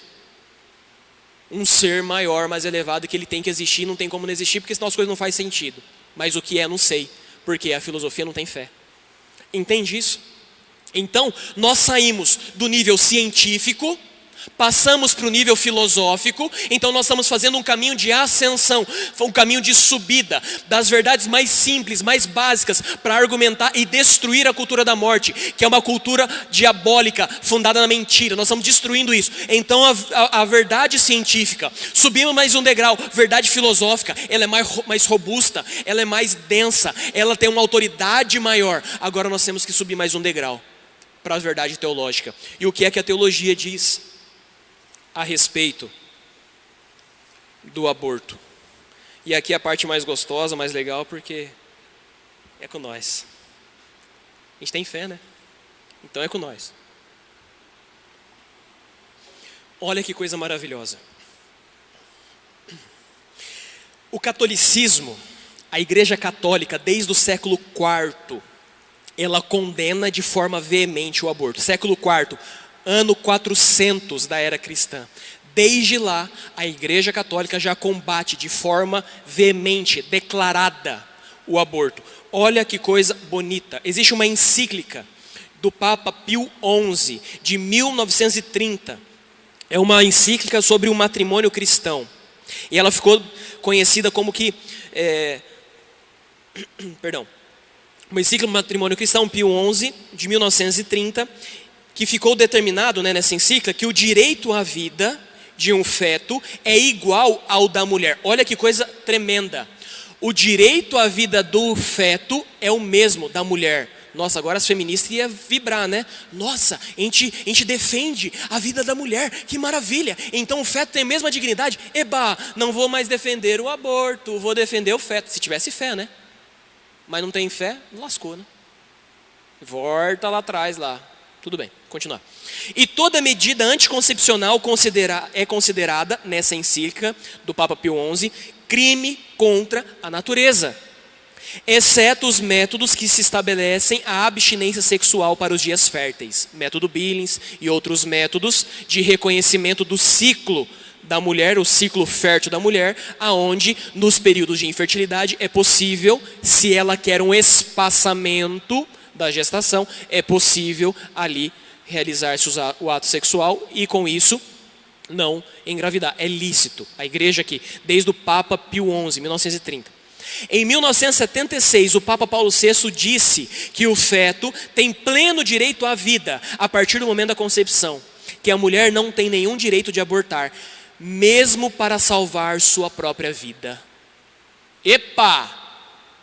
maior, mais elevado, que ele tem que existir, não tem como não existir, porque senão as coisas não fazem sentido. Mas o que é, não sei, porque a filosofia não tem fé. Entende isso? Então, nós saímos do nível científico, passamos para o nível filosófico. Então nós estamos fazendo um caminho de ascensão, um caminho de subida das verdades mais simples, mais básicas, para argumentar e destruir a cultura da morte, que é uma cultura diabólica, fundada na mentira. Nós estamos destruindo isso. Então a verdade científica, subimos mais um degrau. Verdade filosófica, ela é mais robusta, ela é mais densa, ela tem uma autoridade maior. Agora nós temos que subir mais um degrau para a verdade teológica. E o que é que a teologia diz a respeito do aborto? E aqui é a parte mais gostosa, mais legal, porque é com nós. A gente tem fé, né? Então é com nós. Olha que coisa maravilhosa. O catolicismo, a Igreja Católica, desde o século IV, ela condena de forma veemente o aborto. Século IV, ano 400 da era cristã. Desde lá, a Igreja Católica já combate de forma veemente, declarada, o aborto. Olha que coisa bonita. Existe uma encíclica do Papa Pio XI, de 1930. É uma encíclica sobre o matrimônio cristão. E ela ficou conhecida como que... uma encíclica do matrimônio cristão, Pio XI, de 1930, que ficou determinado, nessa encíclica, que o direito à vida de um feto é igual ao da mulher. Olha que coisa tremenda. O direito à vida do feto é o mesmo da mulher. Nossa, agora as feministas iam vibrar, né? Nossa, a gente defende a vida da mulher, que maravilha. Então o feto tem a mesma dignidade? Eba, não vou mais defender o aborto, vou defender o feto. Se tivesse fé, né? Mas não tem fé, lascou, né? Volta lá atrás, lá. Tudo bem, continuar. E toda medida anticoncepcional é considerada, nessa encíclica do Papa Pio XI, crime contra a natureza, exceto os métodos que se estabelecem a abstinência sexual para os dias férteis, método Billings e outros métodos de reconhecimento do ciclo da mulher, o ciclo fértil da mulher, aonde nos períodos de infertilidade é possível, se ela quer um espaçamento da gestação, é possível ali realizar-se o ato sexual e com isso não engravidar. É lícito. A igreja aqui, desde o Papa Pio XI, 1930. Em 1976, o Papa Paulo VI disse que o feto tem pleno direito à vida a partir do momento da concepção, que a mulher não tem nenhum direito de abortar, mesmo para salvar sua própria vida. Epa!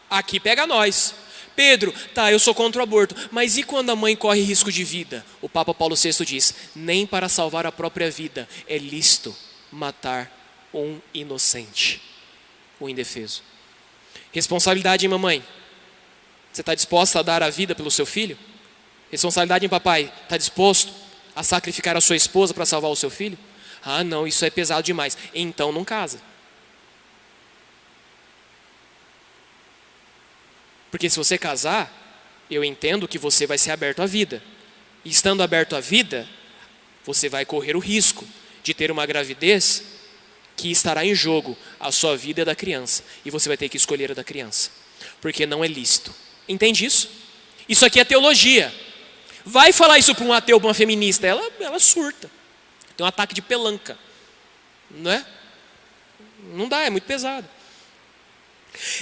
Aqui pega nós. Pedro, tá, eu sou contra o aborto, mas e quando a mãe corre risco de vida? O Papa Paulo VI diz, nem para salvar a própria vida é lícito matar um inocente, um indefeso. Responsabilidade em mamãe. Você está disposta a dar a vida pelo seu filho? Responsabilidade em papai. Está disposto a sacrificar a sua esposa para salvar o seu filho? Ah, não, isso é pesado demais. Então não casa. Porque se você casar, eu entendo que você vai ser aberto à vida. E estando aberto à vida, você vai correr o risco de ter uma gravidez que estará em jogo a sua vida e a da criança. E você vai ter que escolher a da criança. Porque não é lícito. Entende isso? Isso aqui é teologia. Vai falar isso para um ateu, para uma feminista, ela surta. Tem um ataque de pelanca. Não é? Não dá, é muito pesado.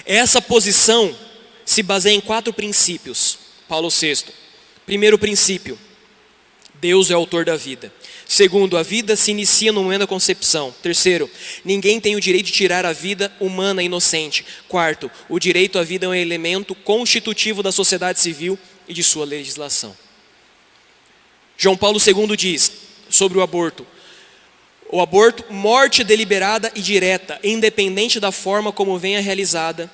Essa posição se baseia em 4 princípios. Paulo VI. Primeiro princípio, Deus é o autor da vida. Segundo, a vida se inicia no momento da concepção. Terceiro, ninguém tem o direito de tirar a vida humana inocente. Quarto, o direito à vida é um elemento constitutivo da sociedade civil e de sua legislação. João Paulo II diz sobre o aborto, morte deliberada e direta, independente da forma como venha realizada,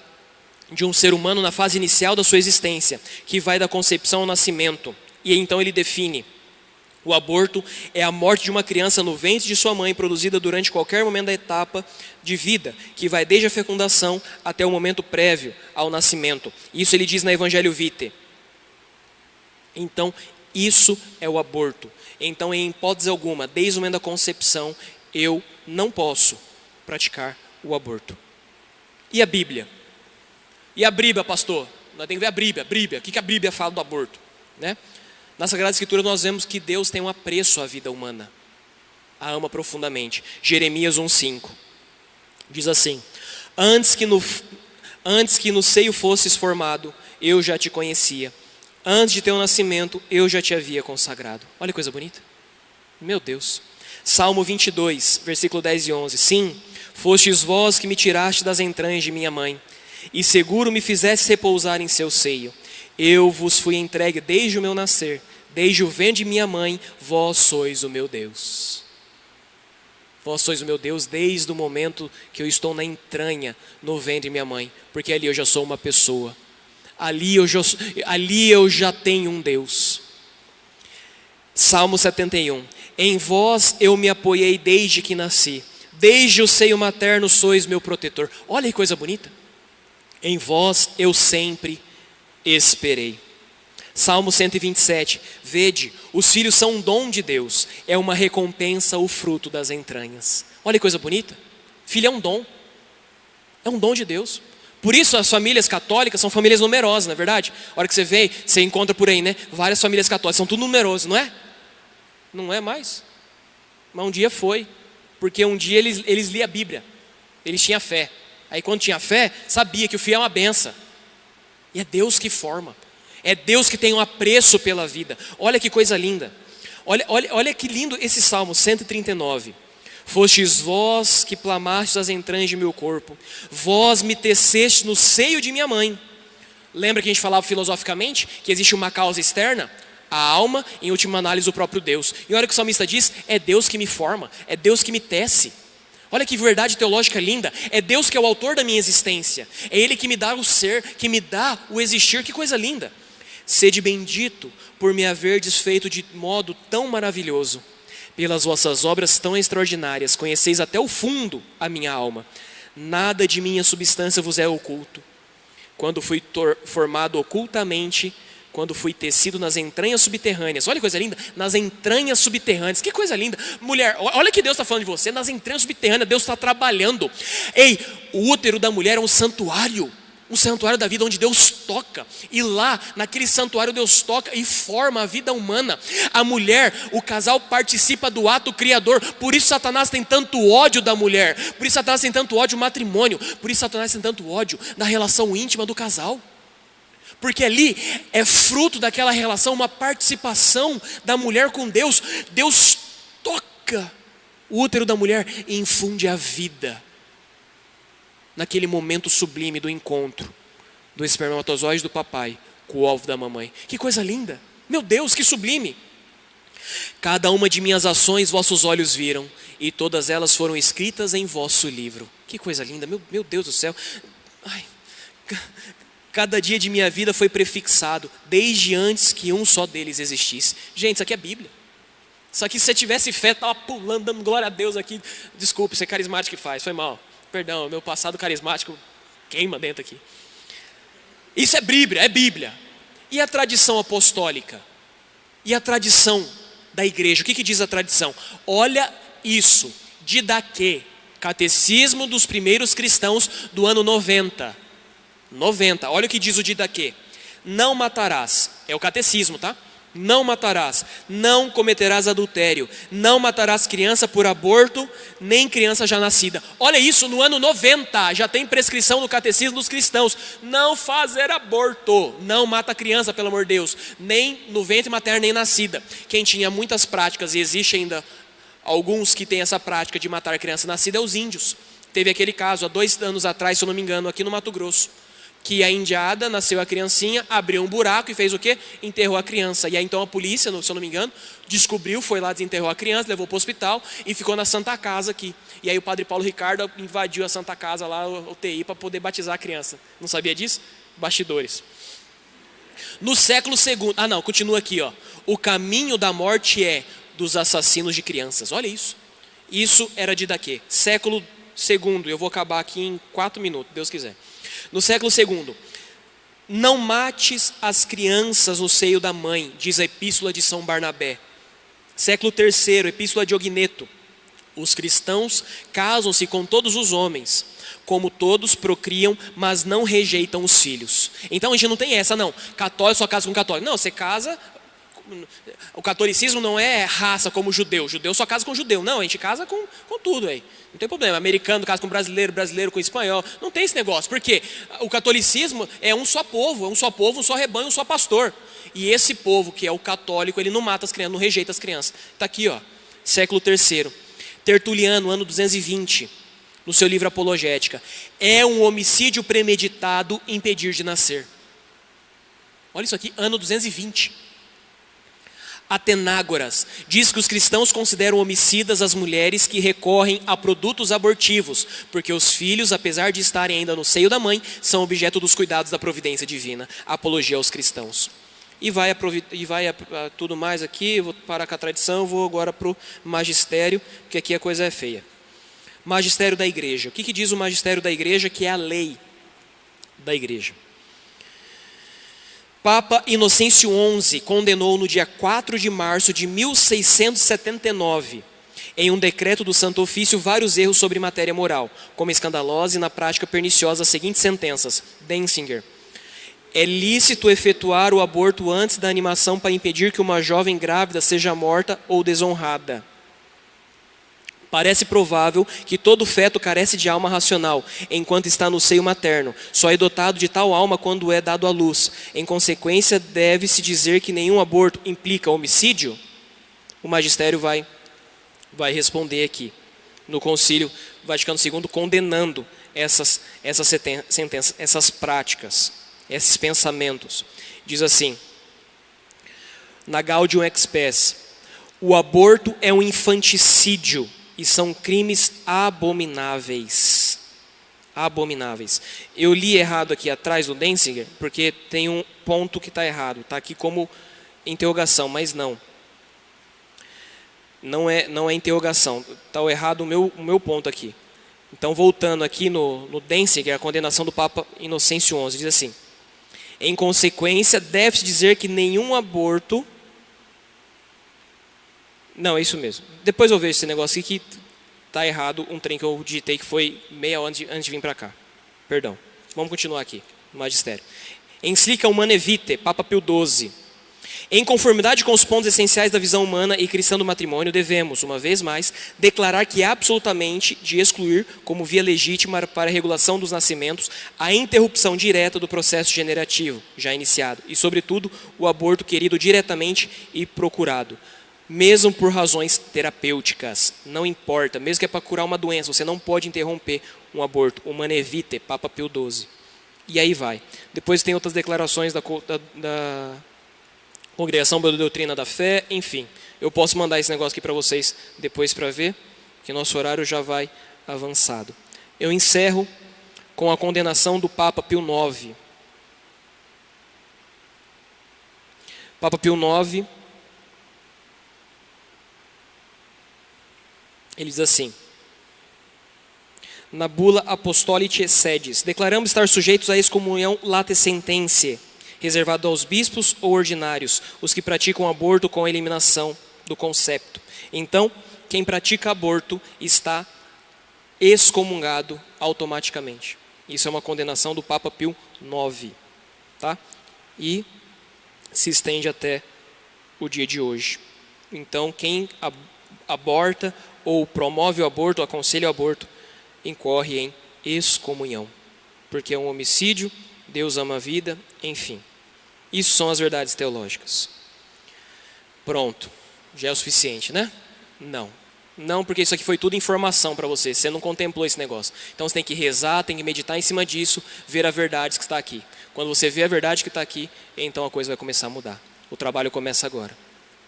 de um ser humano na fase inicial da sua existência, que vai da concepção ao nascimento. E então ele define: o aborto é a morte de uma criança no ventre de sua mãe, produzida durante qualquer momento da etapa de vida, que vai desde a fecundação até o momento prévio ao nascimento. Isso ele diz na Evangelho Vitae. Então, isso é o aborto. Então, em hipótese alguma, desde o momento da concepção, eu não posso praticar o aborto. E a Bíblia? E a Bíblia, pastor? Nós temos que ver a Bíblia. O que a Bíblia fala do aborto? Né? Na Sagrada Escritura nós vemos que Deus tem um apreço à vida humana. A ama profundamente. Jeremias 1,5. Diz assim: Antes que no seio fosses formado, eu já te conhecia. Antes de teu nascimento, eu já te havia consagrado. Olha que coisa bonita. Meu Deus. Salmo 22, versículo 10 e 11. Sim, fostes vós que me tiraste das entranhas de minha mãe, e seguro me fizeste repousar em seu seio. Eu vos fui entregue desde o meu nascer, desde o ventre de minha mãe, vós sois o meu Deus. Vós sois o meu Deus desde o momento que eu estou na entranha, no ventre de minha mãe, porque ali eu já sou uma pessoa. Ali eu já tenho um Deus. Salmo 71. Em vós eu me apoiei desde que nasci. Desde o seio materno sois meu protetor. Olha que coisa bonita. Em vós eu sempre esperei. Salmo 127. Vede, os filhos são um dom de Deus. É uma recompensa o fruto das entranhas. Olha que coisa bonita. Filho é um dom. É um dom de Deus. Por isso as famílias católicas são famílias numerosas, não é verdade? A hora que você vê, você encontra por aí, né? Várias famílias católicas, são tudo numerosas, não é? Não é mais. Mas um dia foi. Porque um dia eles liam a Bíblia. Eles tinham fé. Aí quando tinha fé, sabia que o filho é uma benção. E é Deus que forma. É Deus que tem um apreço pela vida. Olha que coisa linda. Olha que lindo esse Salmo 139. Fostes vós que plamastes as entranhas de meu corpo. Vós me teceste no seio de minha mãe. Lembra que a gente falava filosoficamente que existe uma causa externa? A alma, em última análise, o próprio Deus. E olha o que o salmista diz, é Deus que me forma, é Deus que me tece. Olha que verdade teológica linda, é Deus que é o autor da minha existência. É Ele que me dá o ser, que me dá o existir, que coisa linda. Sede bendito por me haver desfeito de modo tão maravilhoso. Pelas vossas obras tão extraordinárias, conheceis até o fundo a minha alma. Nada de minha substância vos é oculto. Quando fui formado ocultamente, quando fui tecido nas entranhas subterrâneas. Olha que coisa linda, nas entranhas subterrâneas. Que coisa linda. Mulher, olha que Deus está falando de você, nas entranhas subterrâneas, Deus está trabalhando. Ei, o útero da mulher é um santuário da vida onde Deus toca. E lá, naquele santuário, Deus toca e forma a vida humana. A mulher, o casal participa do ato criador. Por isso Satanás tem tanto ódio da mulher. Por isso Satanás tem tanto ódio do matrimônio. Por isso Satanás tem tanto ódio da relação íntima do casal. Porque ali é fruto daquela relação, uma participação da mulher com Deus. Deus toca o útero da mulher e infunde a vida. Naquele momento sublime do encontro do espermatozoide do papai com o óvulo da mamãe. Que coisa linda! Meu Deus, que sublime! Cada uma de minhas ações vossos olhos viram, e todas elas foram escritas em vosso livro. Que coisa linda! Meu Deus do céu! Ai, cada dia de minha vida foi prefixado, desde antes que um só deles existisse. Gente, isso aqui é Bíblia. Isso aqui, se você tivesse fé, estava pulando, dando glória a Deus aqui. Desculpe, isso é carismático que faz, foi mal. Perdão, meu passado carismático queima dentro aqui. Isso é Bíblia. E a tradição apostólica? E a tradição da igreja? O que diz a tradição? Olha isso, Didaquê, Catecismo dos Primeiros Cristãos do ano 90. Olha o que diz o Didaquê. Não matarás, é o catecismo, tá? Não matarás, não cometerás adultério, não matarás criança por aborto, nem criança já nascida. Olha isso, no ano 90, já tem prescrição no catecismo dos cristãos. Não fazer aborto, não mata criança, pelo amor de Deus, nem no ventre materno, nem nascida. Quem tinha muitas práticas, e existe ainda alguns que têm essa prática de matar criança nascida, é os índios. Teve aquele caso, há 2 anos atrás, se eu não me engano, aqui no Mato Grosso, que a indiada, nasceu a criancinha, abriu um buraco e fez o quê? Enterrou a criança. E aí então a polícia, se eu não me engano, descobriu, foi lá, desenterrou a criança, levou para o hospital e ficou na Santa Casa aqui. E aí o padre Paulo Ricardo invadiu a Santa Casa lá, o UTI, para poder batizar a criança. Não sabia disso? Bastidores. No século II, continua aqui, ó. O caminho da morte é dos assassinos de crianças. Olha isso. Isso era de daqui. Século II, eu vou acabar aqui em 4 minutos, Deus quiser. No século II, não mates as crianças no seio da mãe, diz a Epístola de São Barnabé. Século III, Epístola de Ogneto. Os cristãos casam-se com todos os homens, como todos procriam, mas não rejeitam os filhos. Então a gente não tem essa, não. Católico só casa com católico. Não, você casa... O catolicismo não é raça como judeu. Judeu só casa com judeu. Não, a gente casa com tudo aí. Não tem problema. Americano casa com brasileiro, brasileiro com espanhol. Não tem esse negócio. Porque o catolicismo é um só povo, um só rebanho, um só pastor. E esse povo que é o católico, ele não mata as crianças, não rejeita as crianças. Está aqui, ó, século III. Tertuliano, ano 220, no seu livro Apologética. É um homicídio premeditado impedir de nascer. Olha isso aqui, ano 220. Atenágoras diz que os cristãos consideram homicidas as mulheres que recorrem a produtos abortivos, porque os filhos, apesar de estarem ainda no seio da mãe, são objeto dos cuidados da providência divina. Apologia aos cristãos. e vai tudo mais aqui. Eu vou parar com a tradição, vou agora para o magistério, porque aqui a coisa é feia. Magistério da igreja. O que diz o magistério da igreja, que é a lei da igreja? Papa Inocêncio XI condenou no dia 4 de março de 1679, em um decreto do Santo Ofício, vários erros sobre matéria moral, como escandalosa e na prática perniciosa as seguintes sentenças. Denzinger: é lícito efetuar o aborto antes da animação para impedir que uma jovem grávida seja morta ou desonrada. Parece provável que todo feto carece de alma racional, enquanto está no seio materno. Só é dotado de tal alma quando é dado à luz. Em consequência, deve-se dizer que nenhum aborto implica homicídio? O magistério vai responder aqui, no Concílio Vaticano II, condenando essas sentenças, essas práticas, esses pensamentos. Diz assim, na Gaudium et Spes: o aborto é um infanticídio e são crimes abomináveis. Abomináveis. Eu li errado aqui atrás do Denzinger, porque tem um ponto que está errado. Está aqui como interrogação, mas não. Não é interrogação. Está errado o meu ponto aqui. Então, voltando aqui no Denzinger, a condenação do Papa Inocêncio XI, diz assim: em consequência, deve-se dizer que nenhum aborto... Não, é isso mesmo. Depois eu vejo esse negócio aqui que está errado, um trem que eu digitei que foi meia hora antes de vir para cá. Perdão. Vamos continuar aqui, no magistério. Encíclica Humanae Vitae, Papa Pio XII. Em conformidade com os pontos essenciais da visão humana e cristã do matrimônio, devemos, uma vez mais, declarar que é absolutamente de excluir, como via legítima para a regulação dos nascimentos, a interrupção direta do processo generativo, já iniciado, e, sobretudo, o aborto querido diretamente e procurado. Mesmo por razões terapêuticas, não importa, mesmo que é para curar uma doença, você não pode interromper um aborto. Humanae Vitae, Papa Pio XII. E aí vai. Depois tem outras declarações da Congregação pela Doutrina da Fé, enfim. Eu posso mandar esse negócio aqui para vocês depois para ver, que nosso horário já vai avançado. Eu encerro com a condenação do Papa Pio IX. Papa Pio IX, ele diz assim, na bula Apostolicae Sedis: declaramos estar sujeitos à excomunhão late sententiae, reservado aos bispos ou ordinários, os que praticam aborto com a eliminação do concepto. Então, quem pratica aborto está excomungado automaticamente. Isso é uma condenação do Papa Pio IX, tá? E se estende até o dia de hoje. Então, quem aborta ou promove o aborto, ou aconselha o aborto, incorre em excomunhão, porque é um homicídio, Deus ama a vida, enfim. Isso são as verdades teológicas. Pronto, já é o suficiente, né? Não, porque isso aqui foi tudo informação para você, você não contemplou esse negócio. Então você tem que rezar, tem que meditar em cima disso, ver a verdade que está aqui. Quando você vê a verdade que está aqui, então a coisa vai começar a mudar. O trabalho começa agora.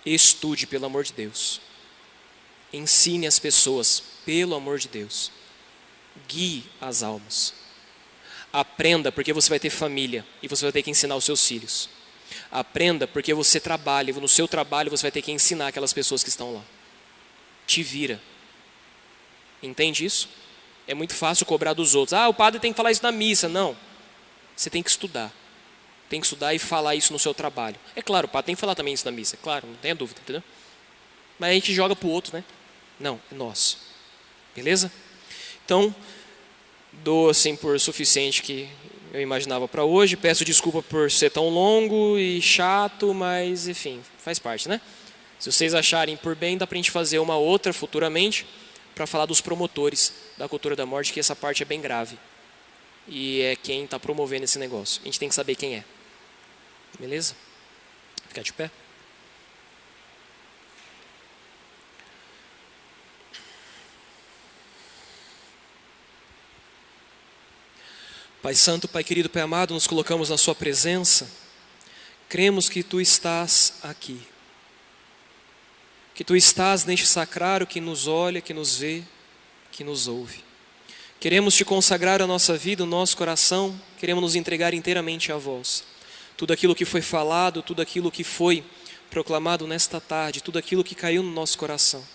Estude, pelo amor de Deus. Ensine as pessoas, pelo amor de Deus. Guie as almas. Aprenda, porque você vai ter família e você vai ter que ensinar os seus filhos. Aprenda, porque você trabalha e no seu trabalho você vai ter que ensinar aquelas pessoas que estão lá. Te vira. Entende isso? É muito fácil cobrar dos outros. O padre tem que falar isso na missa. Não. Você tem que estudar. Tem que estudar e falar isso no seu trabalho. É claro, o padre tem que falar também isso na missa. É claro, não tenha dúvida, entendeu? Mas a gente joga para o outro, né? Não, é nosso. Beleza? Então, dou assim por suficiente que eu imaginava para hoje. Peço desculpa por ser tão longo e chato, mas enfim, faz parte, né? Se vocês acharem por bem, dá para a gente fazer uma outra futuramente para falar dos promotores da cultura da morte, que essa parte é bem grave. E é quem está promovendo esse negócio. A gente tem que saber quem é. Beleza? Ficar de pé. Pai Santo, Pai querido, Pai amado, nos colocamos na Sua presença, cremos que Tu estás aqui, que Tu estás neste sacrário que nos olha, que nos vê, que nos ouve. Queremos Te consagrar a nossa vida, o nosso coração, queremos nos entregar inteiramente a Vós. tudo aquilo que foi falado, tudo aquilo que foi proclamado nesta tarde, tudo aquilo que caiu no nosso coração,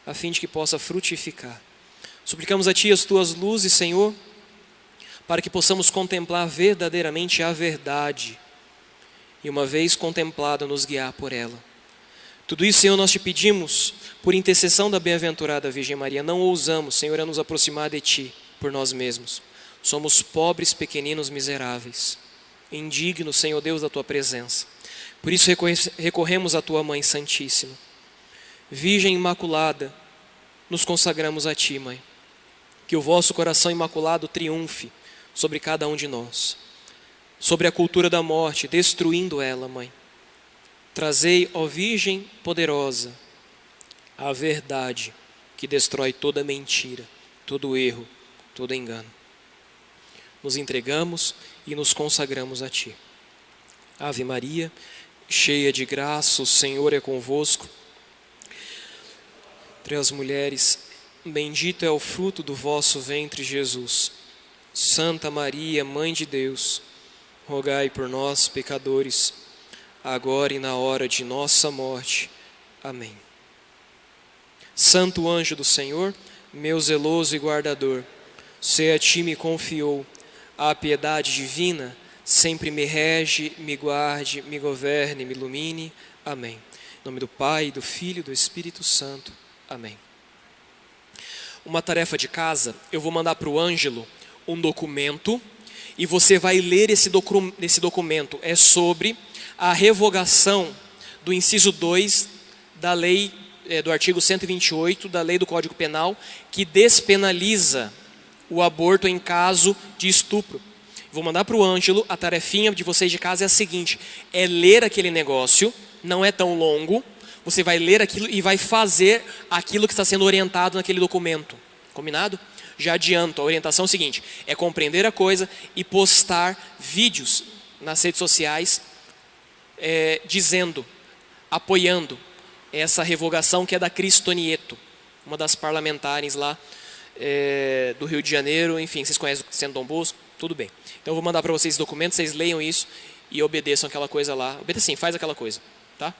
a fim de que possa frutificar. Suplicamos a Ti as Tuas luzes, Senhor, para que possamos contemplar verdadeiramente a verdade e, uma vez contemplada, nos guiar por ela. Tudo isso, Senhor, nós Te pedimos por intercessão da bem-aventurada Virgem Maria. Não ousamos, Senhor, a nos aproximar de Ti por nós mesmos. Somos pobres, pequeninos, miseráveis, indignos, Senhor Deus, da Tua presença. Por isso recorremos à Tua Mãe Santíssima. Virgem Imaculada, nos consagramos a Ti, Mãe. Que o vosso coração imaculado triunfe sobre cada um de nós, sobre a cultura da morte, destruindo ela, Mãe. Trazei, ó Virgem poderosa, a verdade que destrói toda mentira, todo erro, todo engano. Nos entregamos e nos consagramos a Ti. Ave Maria, cheia de graça, o Senhor é convosco. Entre as mulheres, bendito é o fruto do vosso ventre, Jesus. Santa Maria, Mãe de Deus, rogai por nós, pecadores, agora e na hora de nossa morte. Amém. Santo anjo do Senhor, meu zeloso e guardador, se a Ti me confiou a piedade divina, sempre me rege, me guarde, me governe, me ilumine. Amém. Em nome do Pai, do Filho e do Espírito Santo. Amém. Uma tarefa de casa, eu vou mandar para o Ângelo um documento e você vai ler esse documento. É sobre a revogação do inciso 2 da lei, do artigo 128 da lei do Código Penal, que despenaliza o aborto em caso de estupro. Vou mandar para o Ângelo, a tarefinha de vocês de casa é a seguinte, é ler aquele negócio, não é tão longo, você vai ler aquilo e vai fazer aquilo que está sendo orientado naquele documento. Combinado? Já adianto, a orientação é o seguinte, é compreender a coisa e postar vídeos nas redes sociais dizendo, apoiando essa revogação que é da Cristonieto, uma das parlamentares lá do Rio de Janeiro. Enfim, vocês conhecem o Centro Dom Bosco? Tudo bem. Então eu vou mandar para vocês esse documento, vocês leiam isso e obedeçam aquela coisa lá. Obedeçam, faz aquela coisa, tá?